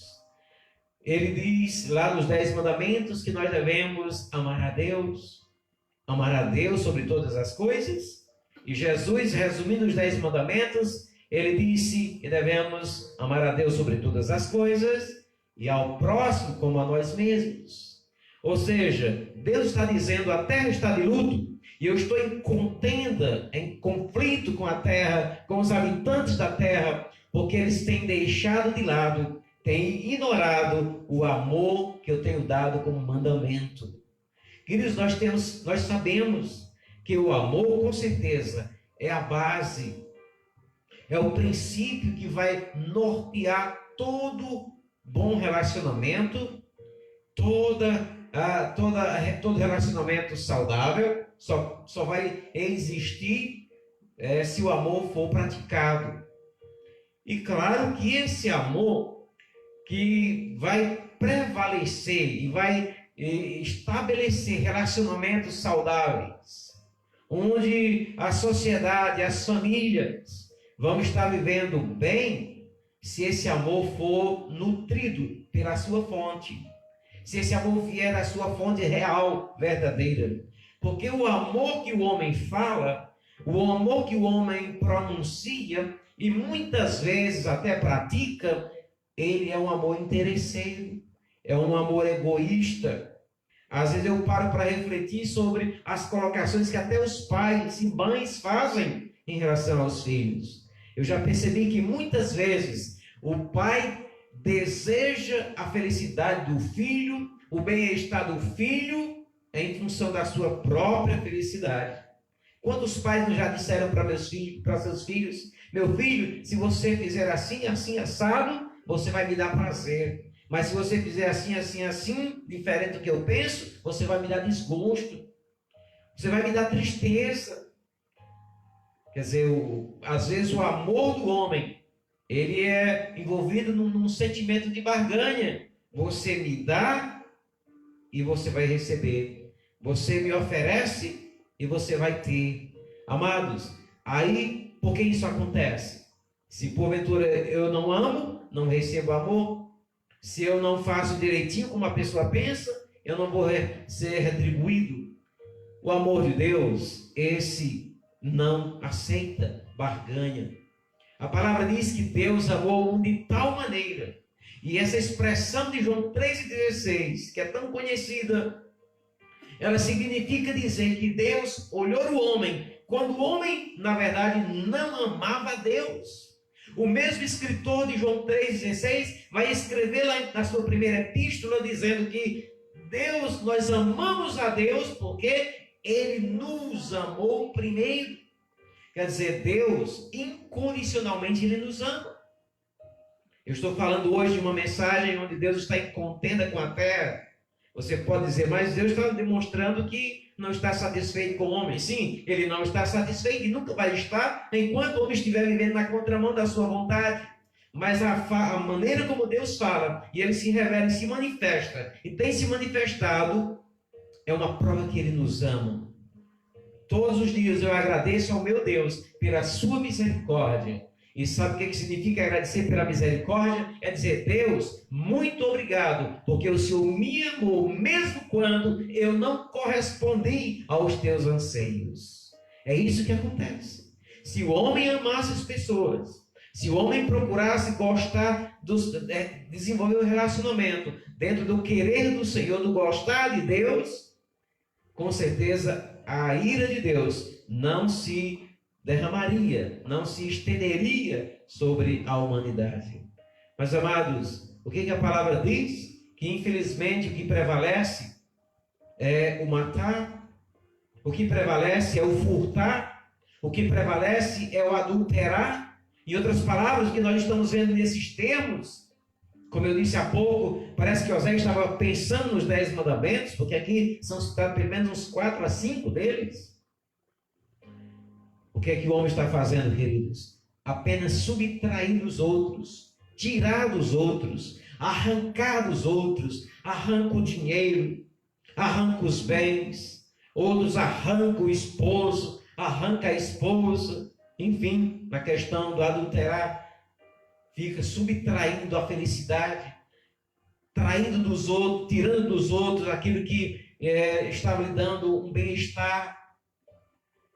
Ele diz lá nos 10 mandamentos que nós devemos amar a Deus sobre todas as coisas. E Jesus, resumindo os 10 mandamentos, ele disse que devemos amar a Deus sobre todas as coisas e ao próximo como a nós mesmos. Ou seja, Deus está dizendo: a terra está de luto, e eu estou em contenda, em conflito com a terra, com os habitantes da terra, porque eles têm deixado de lado, têm ignorado o amor que eu tenho dado como mandamento. Queridos, nós sabemos que o amor, com certeza, é a base, é o princípio que vai nortear todo bom relacionamento, todo relacionamento saudável só vai existir se o amor for praticado. E claro que esse amor que vai prevalecer e vai estabelecer relacionamentos saudáveis, onde a sociedade, as famílias vão estar vivendo bem, se esse amor for nutrido pela sua fonte, se esse amor vier da sua fonte real, verdadeira. Porque o amor que o homem fala, o amor que o homem pronuncia e muitas vezes até pratica, ele é um amor interesseiro, é um amor egoísta. Às vezes eu paro para refletir sobre as colocações que até os pais e mães fazem em relação aos filhos. Eu já percebi que muitas vezes o pai deseja a felicidade do filho, o bem-estar do filho, em função da sua própria felicidade. Quantos pais já disseram para seus filhos: meu filho, se você fizer assim, assim, assado, você vai me dar prazer. Mas se você fizer assim, assim, assim, diferente do que eu penso, você vai me dar desgosto. Você vai me dar tristeza. Quer dizer, às vezes o amor do homem, ele é envolvido num sentimento de barganha. Você me dá e você vai receber. Você me oferece e você vai ter. Amados, aí por que isso acontece? Se porventura eu não amo, não recebo amor. Se eu não faço direitinho como a pessoa pensa, eu não vou ser retribuído. O amor de Deus, esse não aceita barganha. A palavra diz que Deus amou o mundo de tal maneira, e essa expressão de João 3,16, que é tão conhecida, ela significa dizer que Deus olhou o homem quando o homem, na verdade, não amava a Deus. O mesmo escritor de João 3,16 vai escrever lá na sua primeira epístola dizendo que Deus, nós amamos a Deus porque Ele nos amou primeiro. Quer dizer, Deus, incondicionalmente, Ele nos ama. Eu estou falando hoje de uma mensagem onde Deus está em contenda com a terra. Você pode dizer, mas Deus está demonstrando que não está satisfeito com o homem. Sim, Ele não está satisfeito e nunca vai estar enquanto o homem estiver vivendo na contramão da sua vontade. Mas a maneira como Deus fala, e Ele se revela e se manifesta, e tem se manifestado, é uma prova que Ele nos ama. Todos os dias eu agradeço ao meu Deus pela sua misericórdia. E sabe o que significa agradecer pela misericórdia? É dizer, Deus, muito obrigado, porque o Senhor me amou, mesmo quando eu não correspondi aos teus anseios. É isso que acontece. Se o homem amasse as pessoas, se o homem procurasse gostar, desenvolver um relacionamento dentro do querer do Senhor, do gostar de Deus, com certeza a ira de Deus não se derramaria, não se estenderia sobre a humanidade. Mas, amados, o que a palavra diz? Que, infelizmente, o que prevalece é o matar, o que prevalece é o furtar, o que prevalece é o adulterar. Em outras palavras, o que nós estamos vendo nesses termos, como eu disse há pouco, parece que Osés estava pensando nos 10 mandamentos, porque aqui são citados pelo menos uns 4 a 5 deles. O que é que o homem está fazendo, queridos? Apenas subtrair dos outros, tirar dos outros, arrancar dos outros, arranca o dinheiro, arranca os bens, outros arrancam o esposo, arranca a esposa, enfim, na questão do adulterar, fica subtraindo a felicidade, traindo dos outros, tirando dos outros aquilo que estava lhe dando um bem-estar.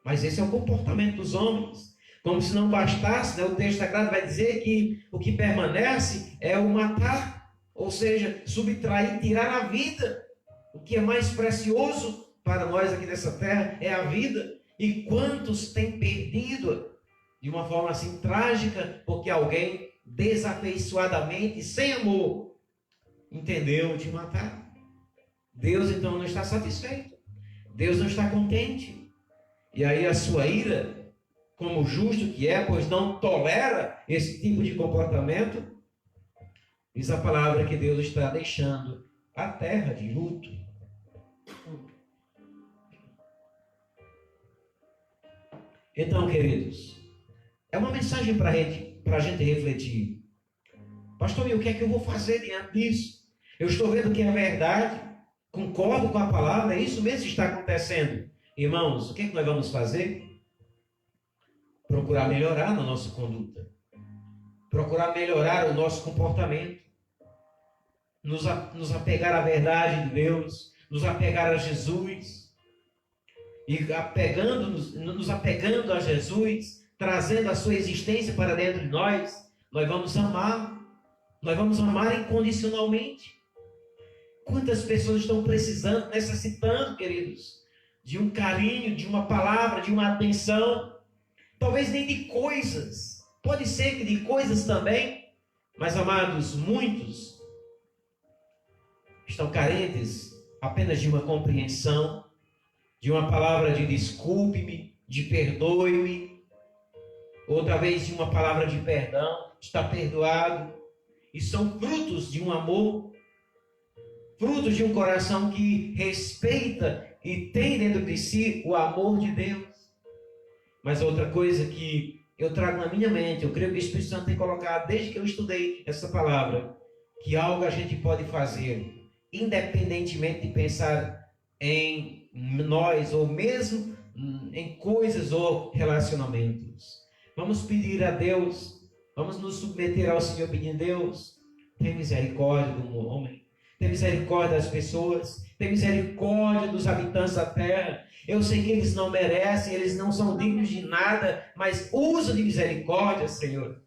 Mas esse é o comportamento dos homens. Como se não bastasse, né? O texto sagrado vai dizer que o que permanece é o matar, ou seja, subtrair, tirar a vida. O que é mais precioso para nós aqui nessa terra é a vida. E quantos têm perdido de uma forma assim trágica, porque alguém desafeiçoadamente, sem amor, entendeu de matar. Deus então não está satisfeito. Deus não está contente. E aí a sua ira, como justo que é, pois não tolera esse tipo de comportamento, diz a palavra que Deus está deixando a terra de luto. Então, queridos, é uma mensagem para a gente refletir. Pastor, e o que é que eu vou fazer diante disso? Eu estou vendo que é verdade, concordo com a palavra, é isso mesmo que está acontecendo. Irmãos, o que é que nós vamos fazer? Procurar melhorar na nossa conduta. Procurar melhorar o nosso comportamento. Nos apegar à verdade de Deus. Nos apegar a Jesus. E nos apegando a Jesus, trazendo a sua existência para dentro de nós, nós vamos amar. Nós vamos amar incondicionalmente. Quantas pessoas estão precisando, necessitando, queridos, de um carinho, de uma palavra, de uma atenção, talvez nem de coisas, pode ser que de coisas também, mas, amados, muitos estão carentes apenas de uma compreensão, de uma palavra de desculpe-me, de perdoe-me, ou talvez de uma palavra de perdão, está perdoado, e são frutos de um amor, frutos de um coração que respeita e tem dentro de si o amor de Deus. Mas outra coisa que eu trago na minha mente, eu creio que o Espírito Santo tem colocado desde que eu estudei essa palavra, que algo a gente pode fazer, independentemente de pensar em nós, ou mesmo em coisas ou relacionamentos. Vamos pedir a Deus, vamos nos submeter ao Senhor pedindo: Deus, tem misericórdia do homem, tem misericórdia das pessoas, tem misericórdia dos habitantes da terra. Eu sei que eles não merecem, eles não são dignos de nada, mas usa de misericórdia, Senhor.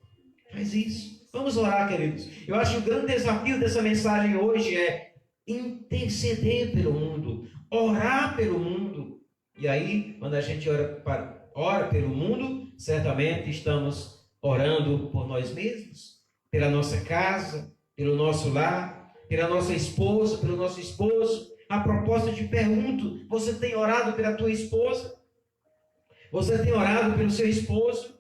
Faz isso. Vamos orar, queridos. Eu acho que o grande desafio dessa mensagem hoje é interceder pelo mundo, orar pelo mundo. E aí, quando a gente ora ora pelo mundo, certamente estamos orando por nós mesmos, pela nossa casa, pelo nosso lar, pela nossa esposa, pelo nosso esposo. A propósito, eu te pergunto, você tem orado pela tua esposa? Você tem orado pelo seu esposo?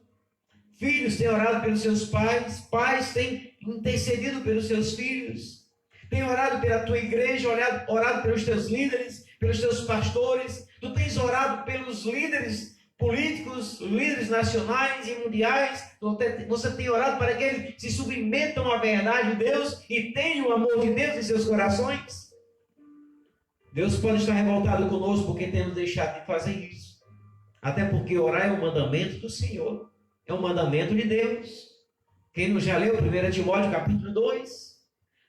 Filhos têm orado pelos seus pais? Pais têm intercedido pelos seus filhos? Tem orado pela tua igreja, orado pelos teus líderes, pelos teus pastores? Tu tens orado pelos líderes políticos, líderes nacionais e mundiais? Você tem orado para que eles se submetam à verdade de Deus e tenham o amor de Deus em seus corações? Deus pode estar revoltado conosco porque temos deixado de fazer isso. Até porque orar é um mandamento do Senhor. É um mandamento de Deus. Quem não já leu 1 Timóteo capítulo 2,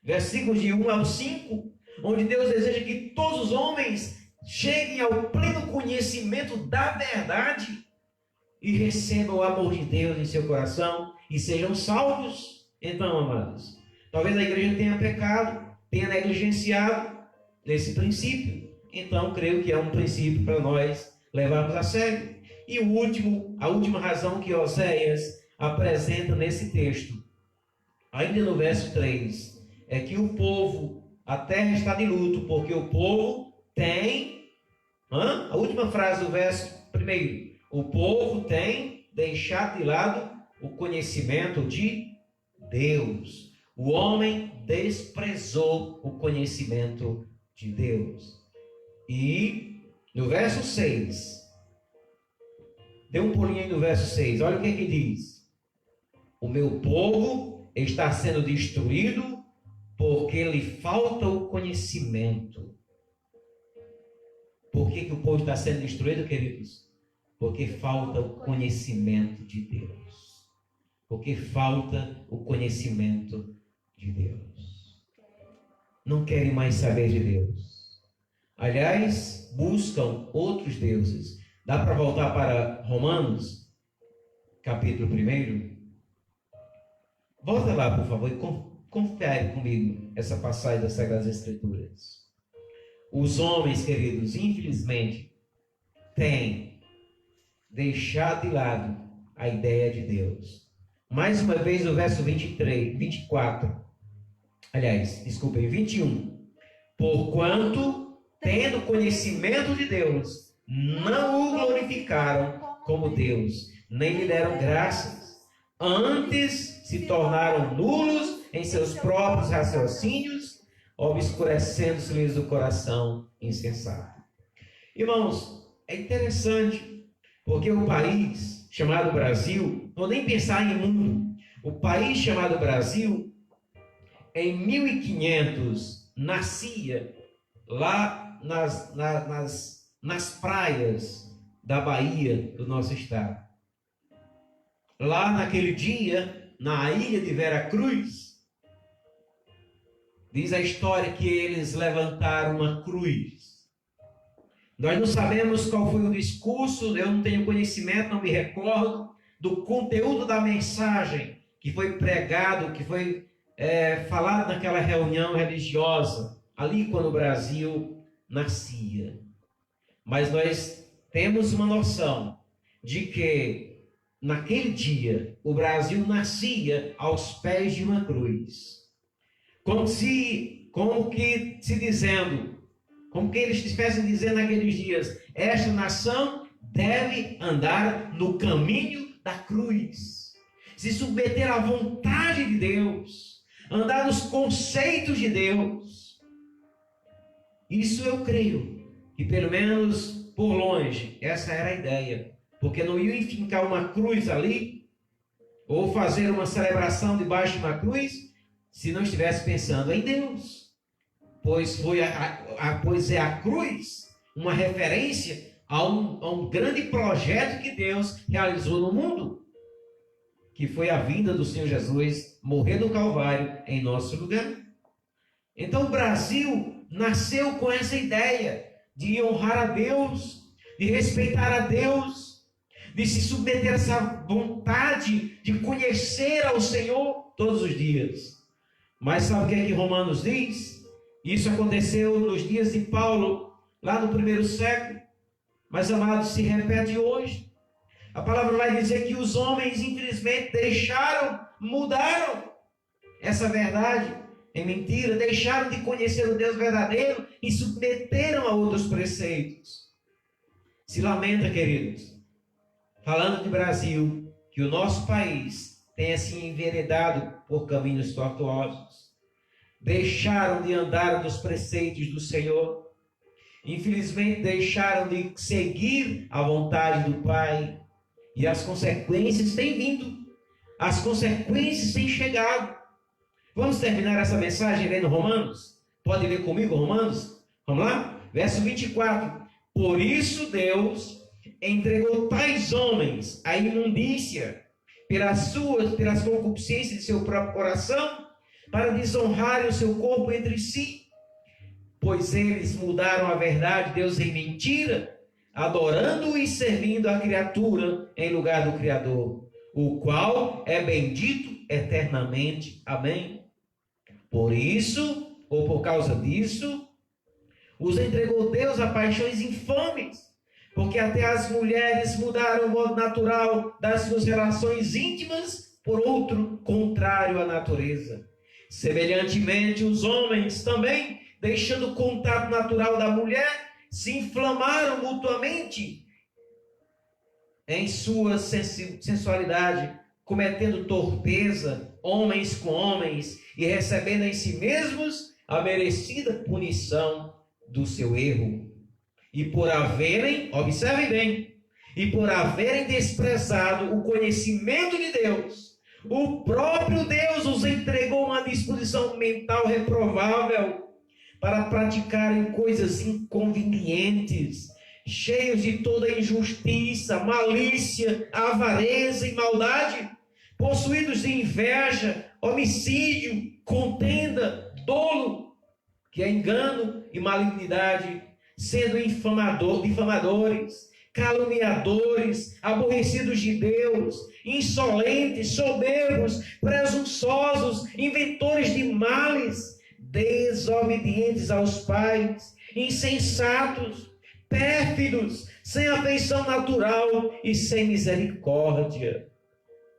versículos de 1 ao 5, onde Deus deseja que todos os homens cheguem ao pleno conhecimento da verdade e recebam o amor de Deus em seu coração e sejam salvos. Então, amados, talvez a igreja tenha pecado, tenha negligenciado nesse princípio. Então, creio que é um princípio para nós levarmos a sério. E a última razão que Oséias apresenta nesse texto, ainda no verso 3, é que o povo, a terra está de luto, porque o povo tem, a última frase do verso 1, o povo tem deixado de lado o conhecimento de Deus. O homem desprezou o conhecimento de Deus. E no verso 6, dê um pulinho aí no verso 6, olha o que diz: o meu povo está sendo destruído porque lhe falta o conhecimento. Por que o povo está sendo destruído, queridos? Porque falta o conhecimento de Deus. Porque falta o conhecimento de Deus. Não querem mais saber de Deus. Aliás, buscam outros deuses. Dá para voltar para Romanos, capítulo 1? Volta lá, por favor, e confere comigo essa passagem das Sagradas Escrituras. Os homens, queridos, infelizmente, têm deixado de lado a ideia de Deus. Mais uma vez, no verso 24. Aliás, desculpem, 21. Porquanto, tendo conhecimento de Deus, não o glorificaram como Deus, nem lhe deram graças. Antes se tornaram nulos em seus próprios raciocínios, obscurecendo-se-lhes o coração insensato. Irmãos, é interessante, porque o país chamado Brasil, não vou nem pensar em mundo, o país chamado Brasil, em 1500, nascia lá nas praias da Bahia, do nosso estado. Lá naquele dia, na ilha de Veracruz, diz a história que eles levantaram uma cruz. Nós não sabemos qual foi o discurso, eu não tenho conhecimento, não me recordo do conteúdo da mensagem que foi pregado, que foi falado naquela reunião religiosa, ali quando o Brasil nascia. Mas nós temos uma noção de que naquele dia o Brasil nascia aos pés de uma cruz. Como que eles estivessem dizendo naqueles dias: esta nação deve andar no caminho da cruz, se submeter à vontade de Deus, andar nos conceitos de Deus. Isso eu creio que, pelo menos por longe, essa era a ideia. Porque não ia fincar uma cruz ali, ou fazer uma celebração debaixo de uma cruz, se não estivesse pensando em Deus. Pois é a cruz uma referência a um grande projeto que Deus realizou no mundo, que foi a vinda do Senhor Jesus morrer no Calvário em nosso lugar. Então o Brasil nasceu com essa ideia de honrar a Deus, de respeitar a Deus, de se submeter a essa vontade de conhecer ao Senhor todos os dias. Mas sabe o que é que Romanos diz? Isso aconteceu nos dias de Paulo, lá no primeiro século. Mas, amados, se repete hoje. A palavra vai dizer que os homens, infelizmente, mudaram essa verdade em mentira, deixaram de conhecer o Deus verdadeiro e submeteram a outros preceitos. Se lamenta, queridos, falando de Brasil, que o nosso país tenha se enveredado por caminhos tortuosos. Deixaram de andar nos preceitos do Senhor. Infelizmente, deixaram de seguir a vontade do Pai. E as consequências têm vindo. As consequências têm chegado. Vamos terminar essa mensagem lendo Romanos? Pode ler comigo Romanos? Vamos lá? Verso 24. Por isso Deus entregou tais homens à imundícia pelas concupiscências de seu próprio coração, para desonrarem o seu corpo entre si. Pois eles mudaram a verdade de Deus em mentira, adorando e servindo a criatura em lugar do Criador, o qual é bendito eternamente. Amém? Por isso, ou por causa disso, os entregou Deus a paixões infames, porque até as mulheres mudaram o modo natural das suas relações íntimas por outro contrário à natureza. Semelhantemente, os homens também, deixando o contato natural da mulher, se inflamaram mutuamente em sua sensualidade, cometendo torpeza, homens com homens, e recebendo em si mesmos a merecida punição do seu erro. E por haverem, observem bem, e por haverem desprezado o conhecimento de Deus, o próprio Deus os entregou uma disposição mental reprovável para praticarem coisas inconvenientes, cheios de toda injustiça, malícia, avareza e maldade, possuídos de inveja, homicídio, contenda, dolo, que é engano e malignidade, sendo difamadores, caluniadores, aborrecidos de Deus, insolentes, soberbos, presunçosos, inventores de males, desobedientes aos pais, insensatos, pérfidos, sem afeição natural e sem misericórdia.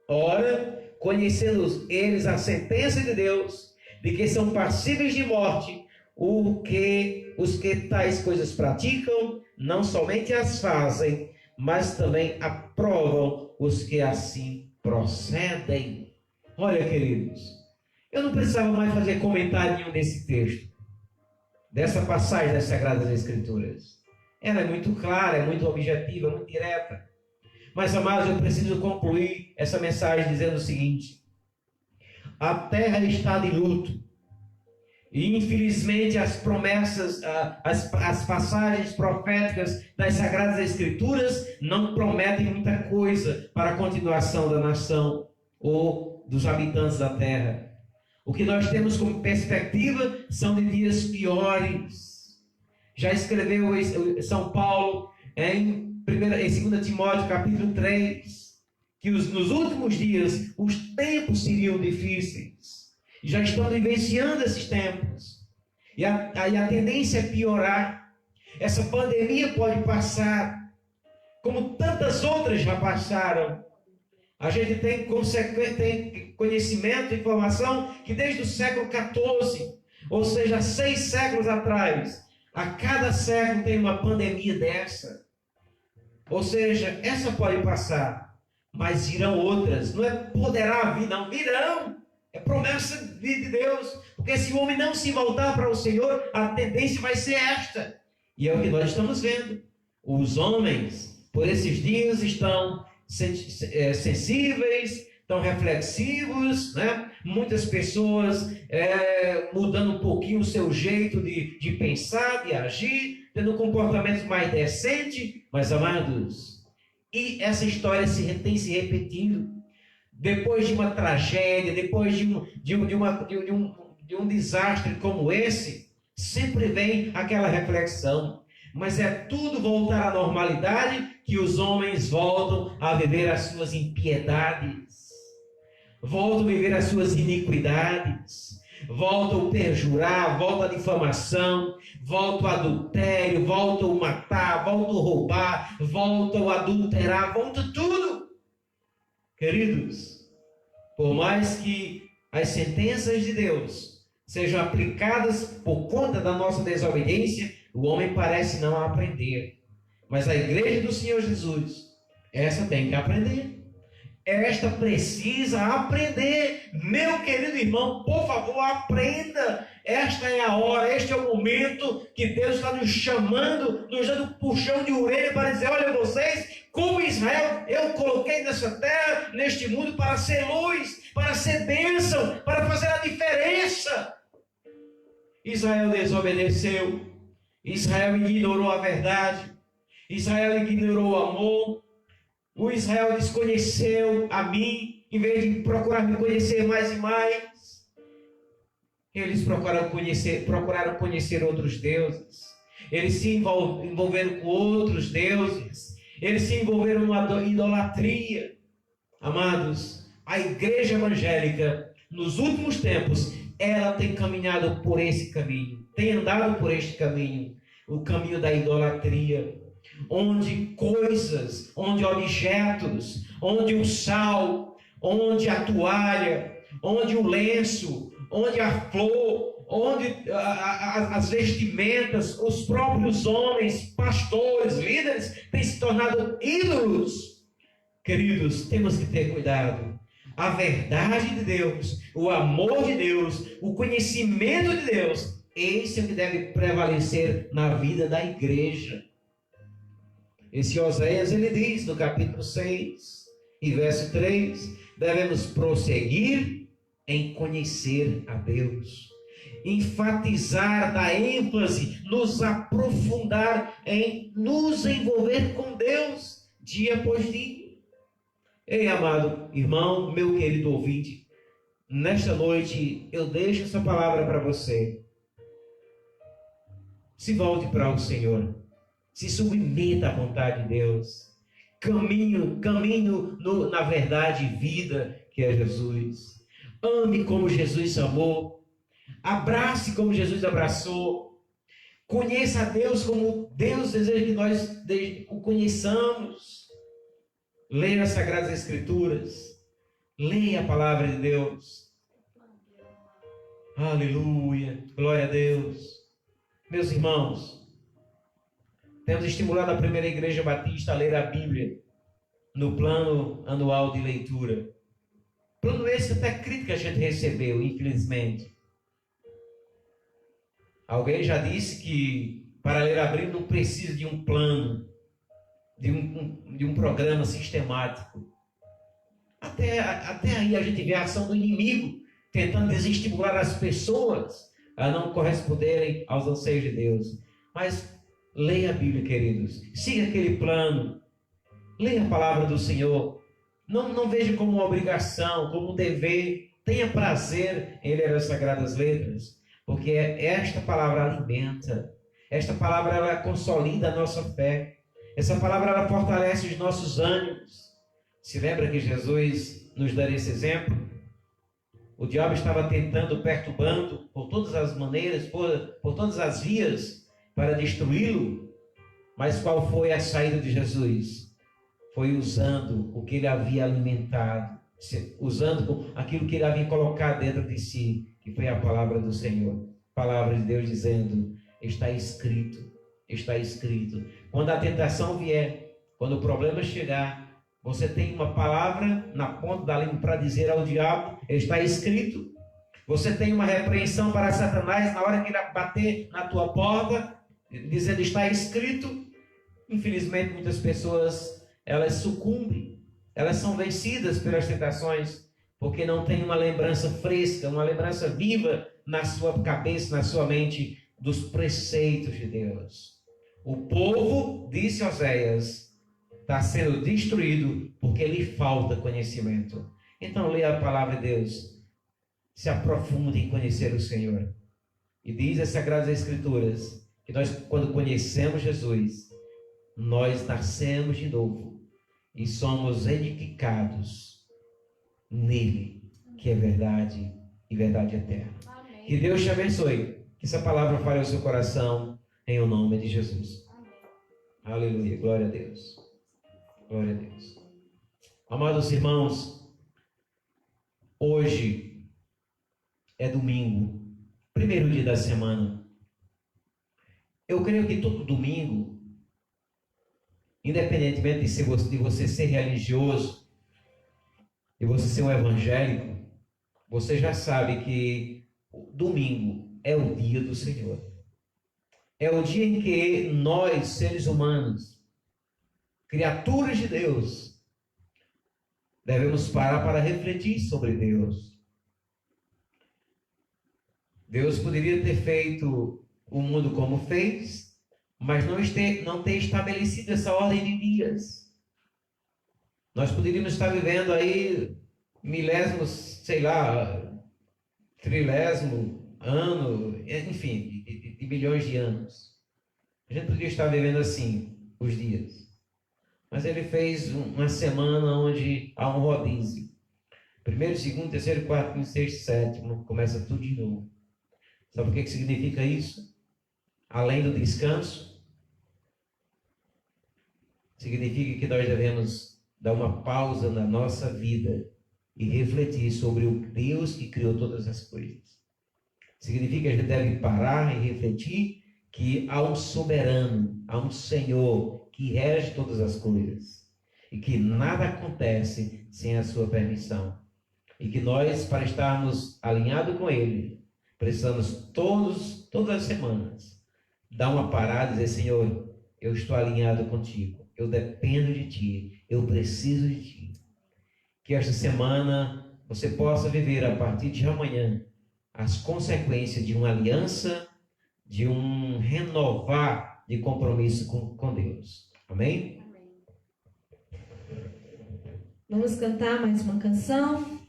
Ora, conhecendo eles a sentença de Deus, de que são passíveis de morte, os que tais coisas praticam, não somente as fazem, mas também aprovam os que assim procedem. Olha, queridos, eu não precisava mais fazer comentário nenhum desse texto, dessa passagem das Sagradas Escrituras. Ela é muito clara, é muito objetiva, é muito direta. Mas, amados, eu preciso concluir essa mensagem dizendo o seguinte: a terra está de luto. E, infelizmente, as promessas, as passagens proféticas das Sagradas Escrituras não prometem muita coisa para a continuação da nação ou dos habitantes da terra. O que nós temos como perspectiva são de dias piores. Já escreveu São Paulo em 2 Timóteo capítulo 3, que nos últimos dias os tempos seriam difíceis. Já estão vivenciando esses tempos. E a tendência é piorar. Essa pandemia pode passar, como tantas outras já passaram. A gente tem conhecimento, informação, que desde o século XIV, ou seja, 6 séculos atrás, a cada século tem uma pandemia dessa. Ou seja, essa pode passar, mas virão outras. Não é poderá vir, não, virão. É promessa de Deus, porque se o homem não se voltar para o Senhor, a tendência vai ser esta. E é o que nós estamos vendo. Os homens, por esses dias, estão sensíveis, estão reflexivos, né? Muitas pessoas mudando um pouquinho o seu jeito de pensar, de agir, tendo um comportamento mais decente. Mas, amados, e essa história tem se repetindo. Depois de uma tragédia, depois de um desastre como esse, sempre vem aquela reflexão. Mas é tudo voltar à normalidade que os homens voltam a viver as suas impiedades, voltam a viver as suas iniquidades, Volta o perjurar, volta a difamação, volta o adultério, volta o matar, volta o roubar, volta o adulterar, volta tudo. Queridos, por mais que as sentenças de Deus sejam aplicadas por conta da nossa desobediência, o homem parece não aprender. Mas a igreja do Senhor Jesus, essa tem que aprender. Esta precisa aprender. Meu querido irmão, por favor, aprenda. Esta é a hora, este é o momento que Deus está nos chamando, nos dando puxão de orelha para dizer: olha, vocês, como Israel, eu coloquei nessa terra, neste mundo, para ser luz, para ser bênção, para fazer a diferença. Israel desobedeceu, Israel ignorou a verdade, Israel ignorou o amor, o Israel desconheceu a mim, em vez de procurar me conhecer mais e mais. Eles procuraram conhecer outros deuses, eles se envolveram com outros deuses, eles se envolveram na idolatria. Amados, a igreja evangélica, nos últimos tempos, ela tem caminhado por esse caminho, tem andado por este caminho, o caminho da idolatria, onde coisas, onde objetos, onde o sal, onde a toalha, onde o lenço, onde a flor, onde as vestimentas, os próprios homens, pastores, líderes, têm se tornado ídolos. Queridos, temos que ter cuidado. A verdade de Deus, o amor de Deus, o conhecimento de Deus, esse é o que deve prevalecer na vida da igreja. Esse Oséias, ele diz no capítulo 6 e verso 3, devemos prosseguir em conhecer a Deus, enfatizar, dar ênfase, nos aprofundar em nos envolver com Deus dia após dia. Ei, amado irmão, meu querido ouvinte, nesta noite eu deixo essa palavra para você. Se volte para o Senhor, se submeta à vontade de Deus, caminho na verdade e vida que é Jesus. Ame como Jesus amou, abrace como Jesus abraçou, conheça a Deus como Deus deseja que nós o conheçamos. Leia as Sagradas Escrituras, leia a palavra de Deus. Aleluia, glória a Deus. Meus irmãos, temos estimulado a primeira igreja batista a ler a Bíblia no plano anual de leitura. Plano esse até crítica a gente recebeu, infelizmente. Alguém já disse que para ler a Bíblia não precisa de um plano, de um programa sistemático. Até aí a gente vê a ação do inimigo tentando desestimular as pessoas a não corresponderem aos anseios de Deus. Mas leia a Bíblia, queridos. Siga aquele plano. Leia a palavra do Senhor. Não veja como uma obrigação, como um dever. Tenha prazer em ler as Sagradas Letras, porque esta palavra alimenta. Esta palavra ela consolida a nossa fé. Essa palavra ela fortalece os nossos ânimos. Se lembra que Jesus nos dá esse exemplo? O diabo estava tentando, perturbando por todas as maneiras, por todas as vias, para destruí-lo. Mas qual foi a saída de Jesus? Foi usando o que ele havia alimentado, usando aquilo que ele havia colocado dentro de si, que foi a palavra do Senhor. Palavra de Deus dizendo: está escrito, está escrito. Quando a tentação vier, quando o problema chegar, você tem uma palavra na ponta da língua para dizer ao diabo: está escrito. Você tem uma repreensão para Satanás na hora que ele bater na tua porta, dizendo: está escrito. Infelizmente, muitas pessoas, elas sucumbem, elas são vencidas pelas tentações, porque não tem uma lembrança fresca, uma lembrança viva na sua cabeça, na sua mente, dos preceitos de Deus. O povo, disse Oséias, está sendo destruído porque lhe falta conhecimento. Então leia a palavra de Deus, se aprofunde em conhecer o Senhor. E diz as Sagradas Escrituras que nós, quando conhecemos Jesus, nós nascemos de novo e somos edificados nele, que é verdade e verdade eterna. Que Deus te abençoe. Que essa palavra fale ao seu coração, em o nome de Jesus. Aleluia. Glória a Deus. Glória a Deus. Amados irmãos, hoje é domingo, primeiro dia da semana. Eu creio que todo domingo, independentemente de você ser religioso, de você ser um evangélico, você já sabe que o domingo é o dia do Senhor. É o dia em que nós, seres humanos, criaturas de Deus, devemos parar para refletir sobre Deus. Deus poderia ter feito o mundo como fez, mas não ter estabelecido essa ordem de dias. Nós poderíamos estar vivendo aí milésimos, sei lá, trilésimo ano, enfim, de milhões de anos. A gente poderia estar vivendo assim os dias. Mas ele fez uma semana onde há um rodízio. Primeiro, segundo, terceiro, quarto, quinto, sexto, sétimo, começa tudo de novo. Sabe o que significa isso? Além do descanso, significa que nós devemos dar uma pausa na nossa vida e refletir sobre o Deus que criou todas as coisas. Significa que a gente deve parar e refletir que há um soberano, há um Senhor que rege todas as coisas e que nada acontece sem a sua permissão. E que nós, para estarmos alinhados com Ele, precisamos todas as semanas dar uma parada e dizer: Senhor, eu estou alinhado contigo, eu dependo de Ti, eu preciso de Ti. Que esta semana você possa viver a partir de amanhã as consequências de uma aliança, de um renovar de compromisso com Deus. Amém? Vamos cantar mais uma canção.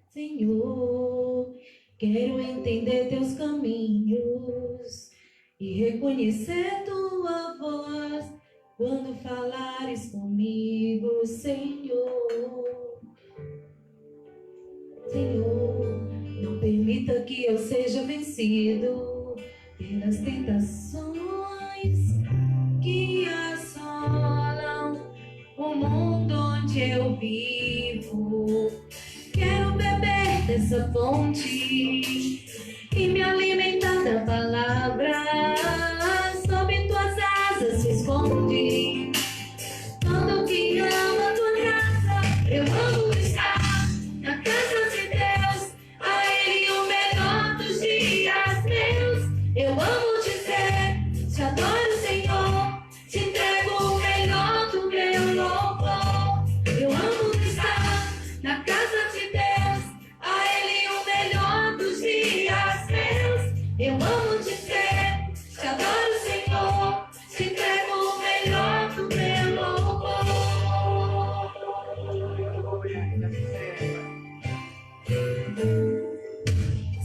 Senhor, quero entender teus caminhos e reconhecer tua voz quando falares comigo, Senhor. Senhor, não permita que eu seja vencido pelas tentações que assolam o mundo onde eu vivo. Quero beber dessa fonte e me alimentar da palavra. Sob tuas asas se esconde todo que ama tua graça. Eu amo estar na casa de Deus, a Ele o melhor dos dias meus. Eu amo dizer, te adoro, Senhor, te entrego o melhor do meu louvor. Eu amo estar na casa de Deus, a Ele o melhor dos dias meus. Eu amo dizer, te adoro, Senhor, te entrego o melhor do meu louvor.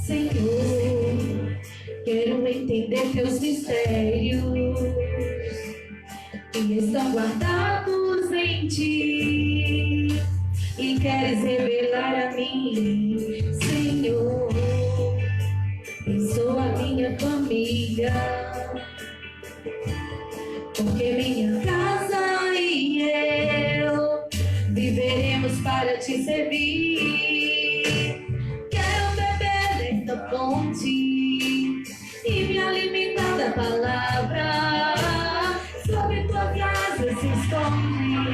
Senhor, quero entender teus mistérios que estão guardados em ti e queres revelar a mim, Senhor. Sou a minha família, porque minha casa e eu viveremos para te servir. Quero beber desta fonte e me alimentar da palavra. Sob tuas asas se esconde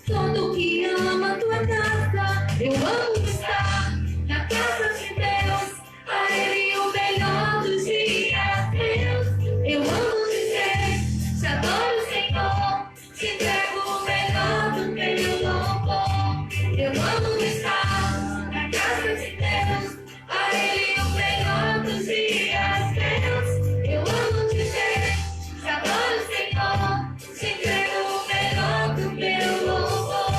todo que ama tua casa. Eu amo estar na casa de Deus, a Ele o melhor dos dias meus. Eu amo dizer, te adoro, Senhor, te entrego o melhor do meu louvor. Eu amo estar na casa de Deus, a Ele o melhor dos dias meus. Eu amo dizer, te adoro, Senhor, te entrego o melhor do meu louvor.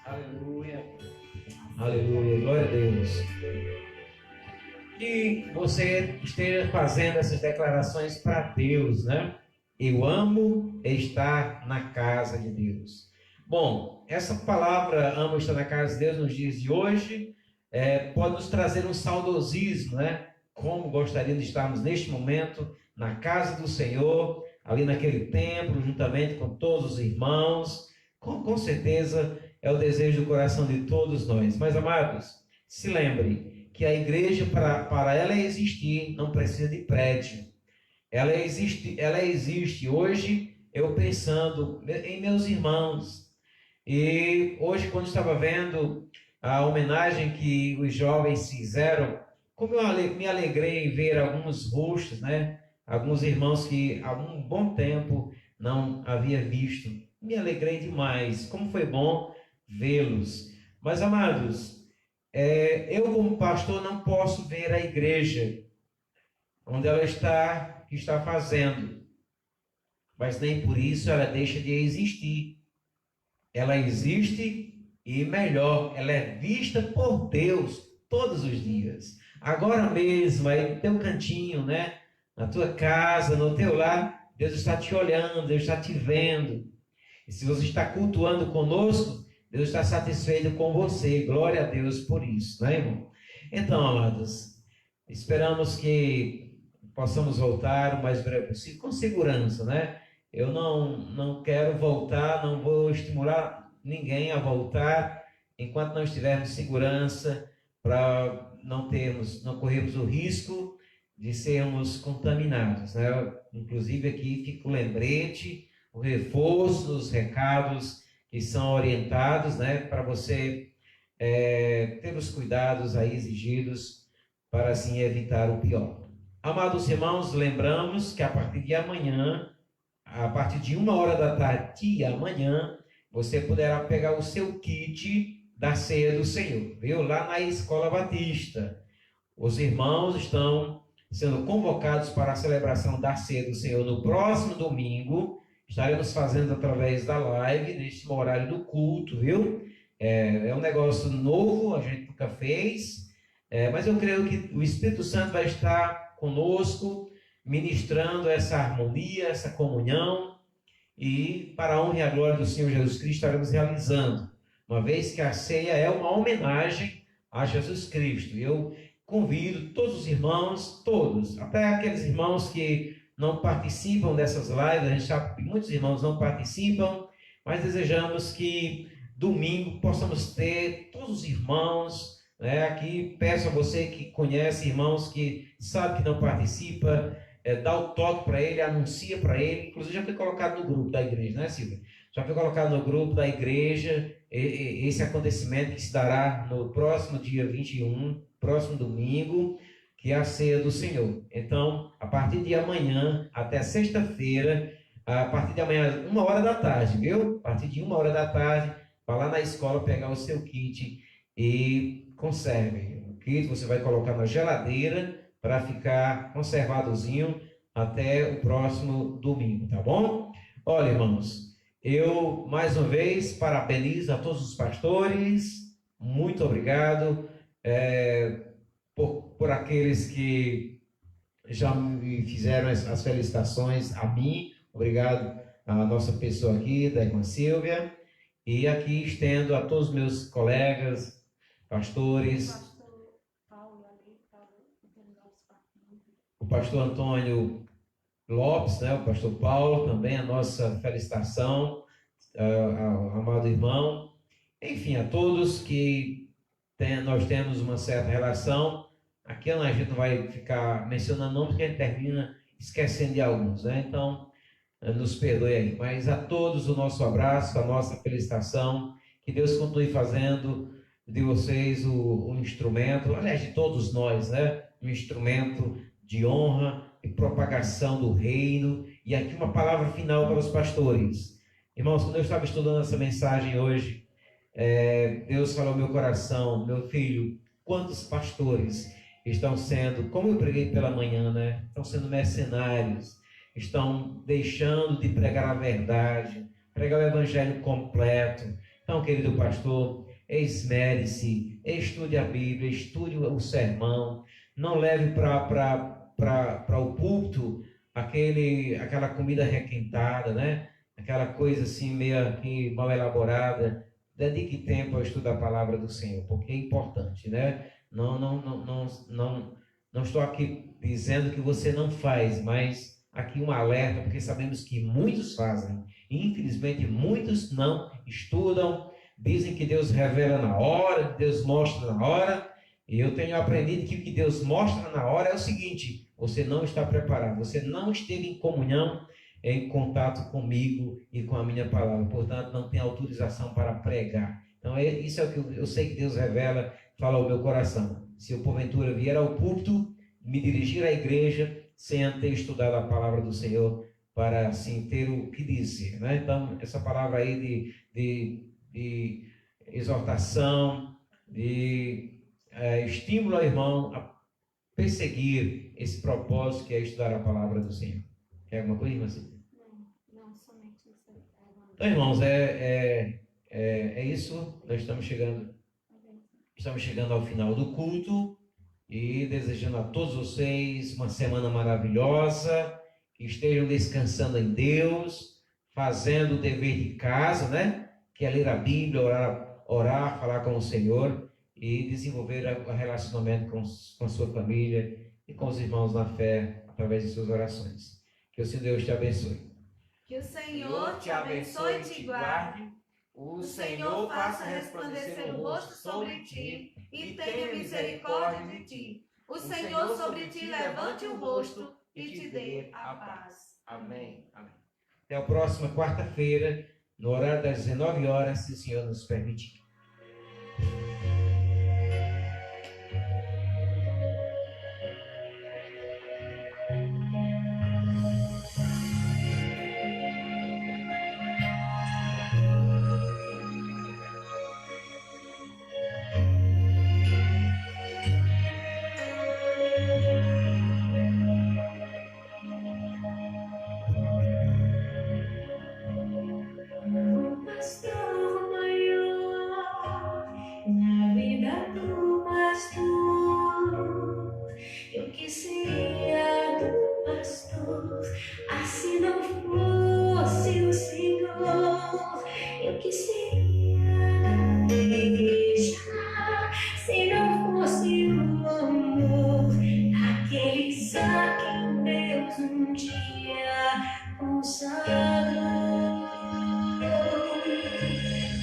Aleluia. Aleluia, glória a Deus. Que você esteja fazendo essas declarações para Deus, né? Eu amo estar na casa de Deus. Bom, essa palavra amo estar na casa de Deus nos dias de hoje pode nos trazer um saudosismo, né? Como gostaríamos de estarmos neste momento na casa do Senhor, ali naquele templo, juntamente com todos os irmãos. Com certeza é o desejo do coração de todos nós. Mas, amados, se lembre que a igreja, para ela existir, não precisa de prédio. Ela existe. Hoje, eu pensando em meus irmãos. E hoje, quando estava vendo a homenagem que os jovens fizeram, como eu me alegrei em ver alguns rostos, né? Alguns irmãos que há um bom tempo não havia visto. Me alegrei demais. Como foi bom vê-los. Mas, amados, eu como pastor não posso ver a igreja onde ela está fazendo. Mas nem por isso ela deixa de existir. Ela existe e melhor, ela é vista por Deus todos os dias. Agora mesmo, aí no teu cantinho, né? Na tua casa, no teu lar, Deus está te olhando, Deus está te vendo. E se você está cultuando conosco, Deus está satisfeito com você. Glória a Deus por isso, né, irmão? Então, amados, esperamos que possamos voltar o mais breve possível, com segurança, né? Eu não quero voltar, não vou estimular ninguém a voltar enquanto não estivermos em segurança, para não corrermos o risco de sermos contaminados, né? Inclusive aqui fica o lembrete, o reforço dos recados que são orientados, né, para você ter os cuidados aí exigidos para assim evitar o pior. Amados irmãos, lembramos que a partir de amanhã, a partir de 1h de amanhã, você poderá pegar o seu kit da ceia do Senhor, viu? Lá na Escola Batista. Os irmãos estão sendo convocados para a celebração da ceia do Senhor no próximo domingo. Estaremos fazendo através da live, neste horário do culto, viu? É um negócio novo, a gente nunca fez, mas eu creio que o Espírito Santo vai estar conosco, ministrando essa harmonia, essa comunhão, e para a honra e a glória do Senhor Jesus Cristo estaremos realizando, uma vez que a ceia é uma homenagem a Jesus Cristo. Eu convido todos os irmãos, todos, até aqueles irmãos que não participam dessas lives, a gente sabe que muitos irmãos não participam, mas desejamos que domingo possamos ter todos os irmãos, né? Aqui peço a você que conhece irmãos que sabe que não participa, dá o toque para ele, anuncia para ele. Inclusive já foi colocado no grupo da igreja, né, Silvia? Já foi colocado no grupo da igreja esse acontecimento que se dará no próximo dia 21, próximo domingo, que é a ceia do Senhor. Então, a partir de amanhã até sexta-feira, a partir de amanhã, 1h, viu? A partir de 1h, vá lá na escola pegar o seu kit e conserve. O kit você vai colocar na geladeira para ficar conservadozinho até o próximo domingo, tá bom? Olha, irmãos, eu mais uma vez parabenizo a todos os pastores. Muito obrigado por aqueles que já me fizeram as felicitações a mim. Obrigado à nossa pessoa aqui, da irmã Silvia. E aqui estendo a todos os meus colegas, pastores, o pastor Antônio Lopes, né, o pastor Paulo, também a nossa felicitação, ao amado irmão. Enfim, a todos que nós temos uma certa relação. Aqui a gente não vai ficar mencionando nomes, porque a gente termina esquecendo de alguns, né? Então, nos perdoe aí. Mas a todos o nosso abraço, a nossa felicitação. Que Deus continue fazendo de vocês o instrumento, aliás, de todos nós, né? Um instrumento de honra e propagação do reino. E aqui uma palavra final para os pastores. Irmãos, quando eu estava estudando essa mensagem hoje, Deus falou no meu coração: meu filho, quantos pastores estão sendo, como eu preguei pela manhã, né? Estão sendo mercenários, estão deixando de pregar a verdade, pregar o evangelho completo, Então, querido pastor, esmere-se, estude a Bíblia, estude o sermão, não leve para o púlpito aquela comida requentada, né? Aquela coisa assim meio que mal elaborada. Dedique tempo a estudar a palavra do Senhor, porque é importante, né? Não estou aqui dizendo que você não faz, mas aqui um alerta, porque sabemos que muitos fazem. E, infelizmente, muitos não estudam, dizem que Deus revela na hora, que Deus mostra na hora. E eu tenho aprendido que o que Deus mostra na hora é o seguinte: você não está preparado, você não esteve em comunhão, em contato comigo e com a minha palavra, portanto não tem autorização para pregar. Então isso é o que eu sei que Deus revela, fala ao meu coração. Se eu porventura vier ao púlpito, me dirigir à igreja sem ter estudado a palavra do Senhor, para assim ter o que dizer, né? Então essa palavra aí de exortação, de estímulo ao irmão a perseguir esse propósito que é estudar a palavra do Senhor. Quer alguma coisa, irmã? Não, somente isso. Então, irmãos, é isso. Nós estamos chegando ao final do culto e desejando a todos vocês uma semana maravilhosa, que estejam descansando em Deus, fazendo o dever de casa, né? Que é ler a Bíblia, orar, falar com o Senhor e desenvolver o relacionamento com a sua família e com os irmãos na fé através de suas orações. Que o Senhor Deus te abençoe. Que o Senhor te abençoe e te guarde. O Senhor faça resplandecer o rosto sobre ti e tenha misericórdia de ti. O Senhor sobre ti levante o rosto e te dê a paz. Amém. Amém. Até a próxima quarta-feira, no horário das 19 horas, se o Senhor nos permitir.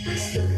Pastor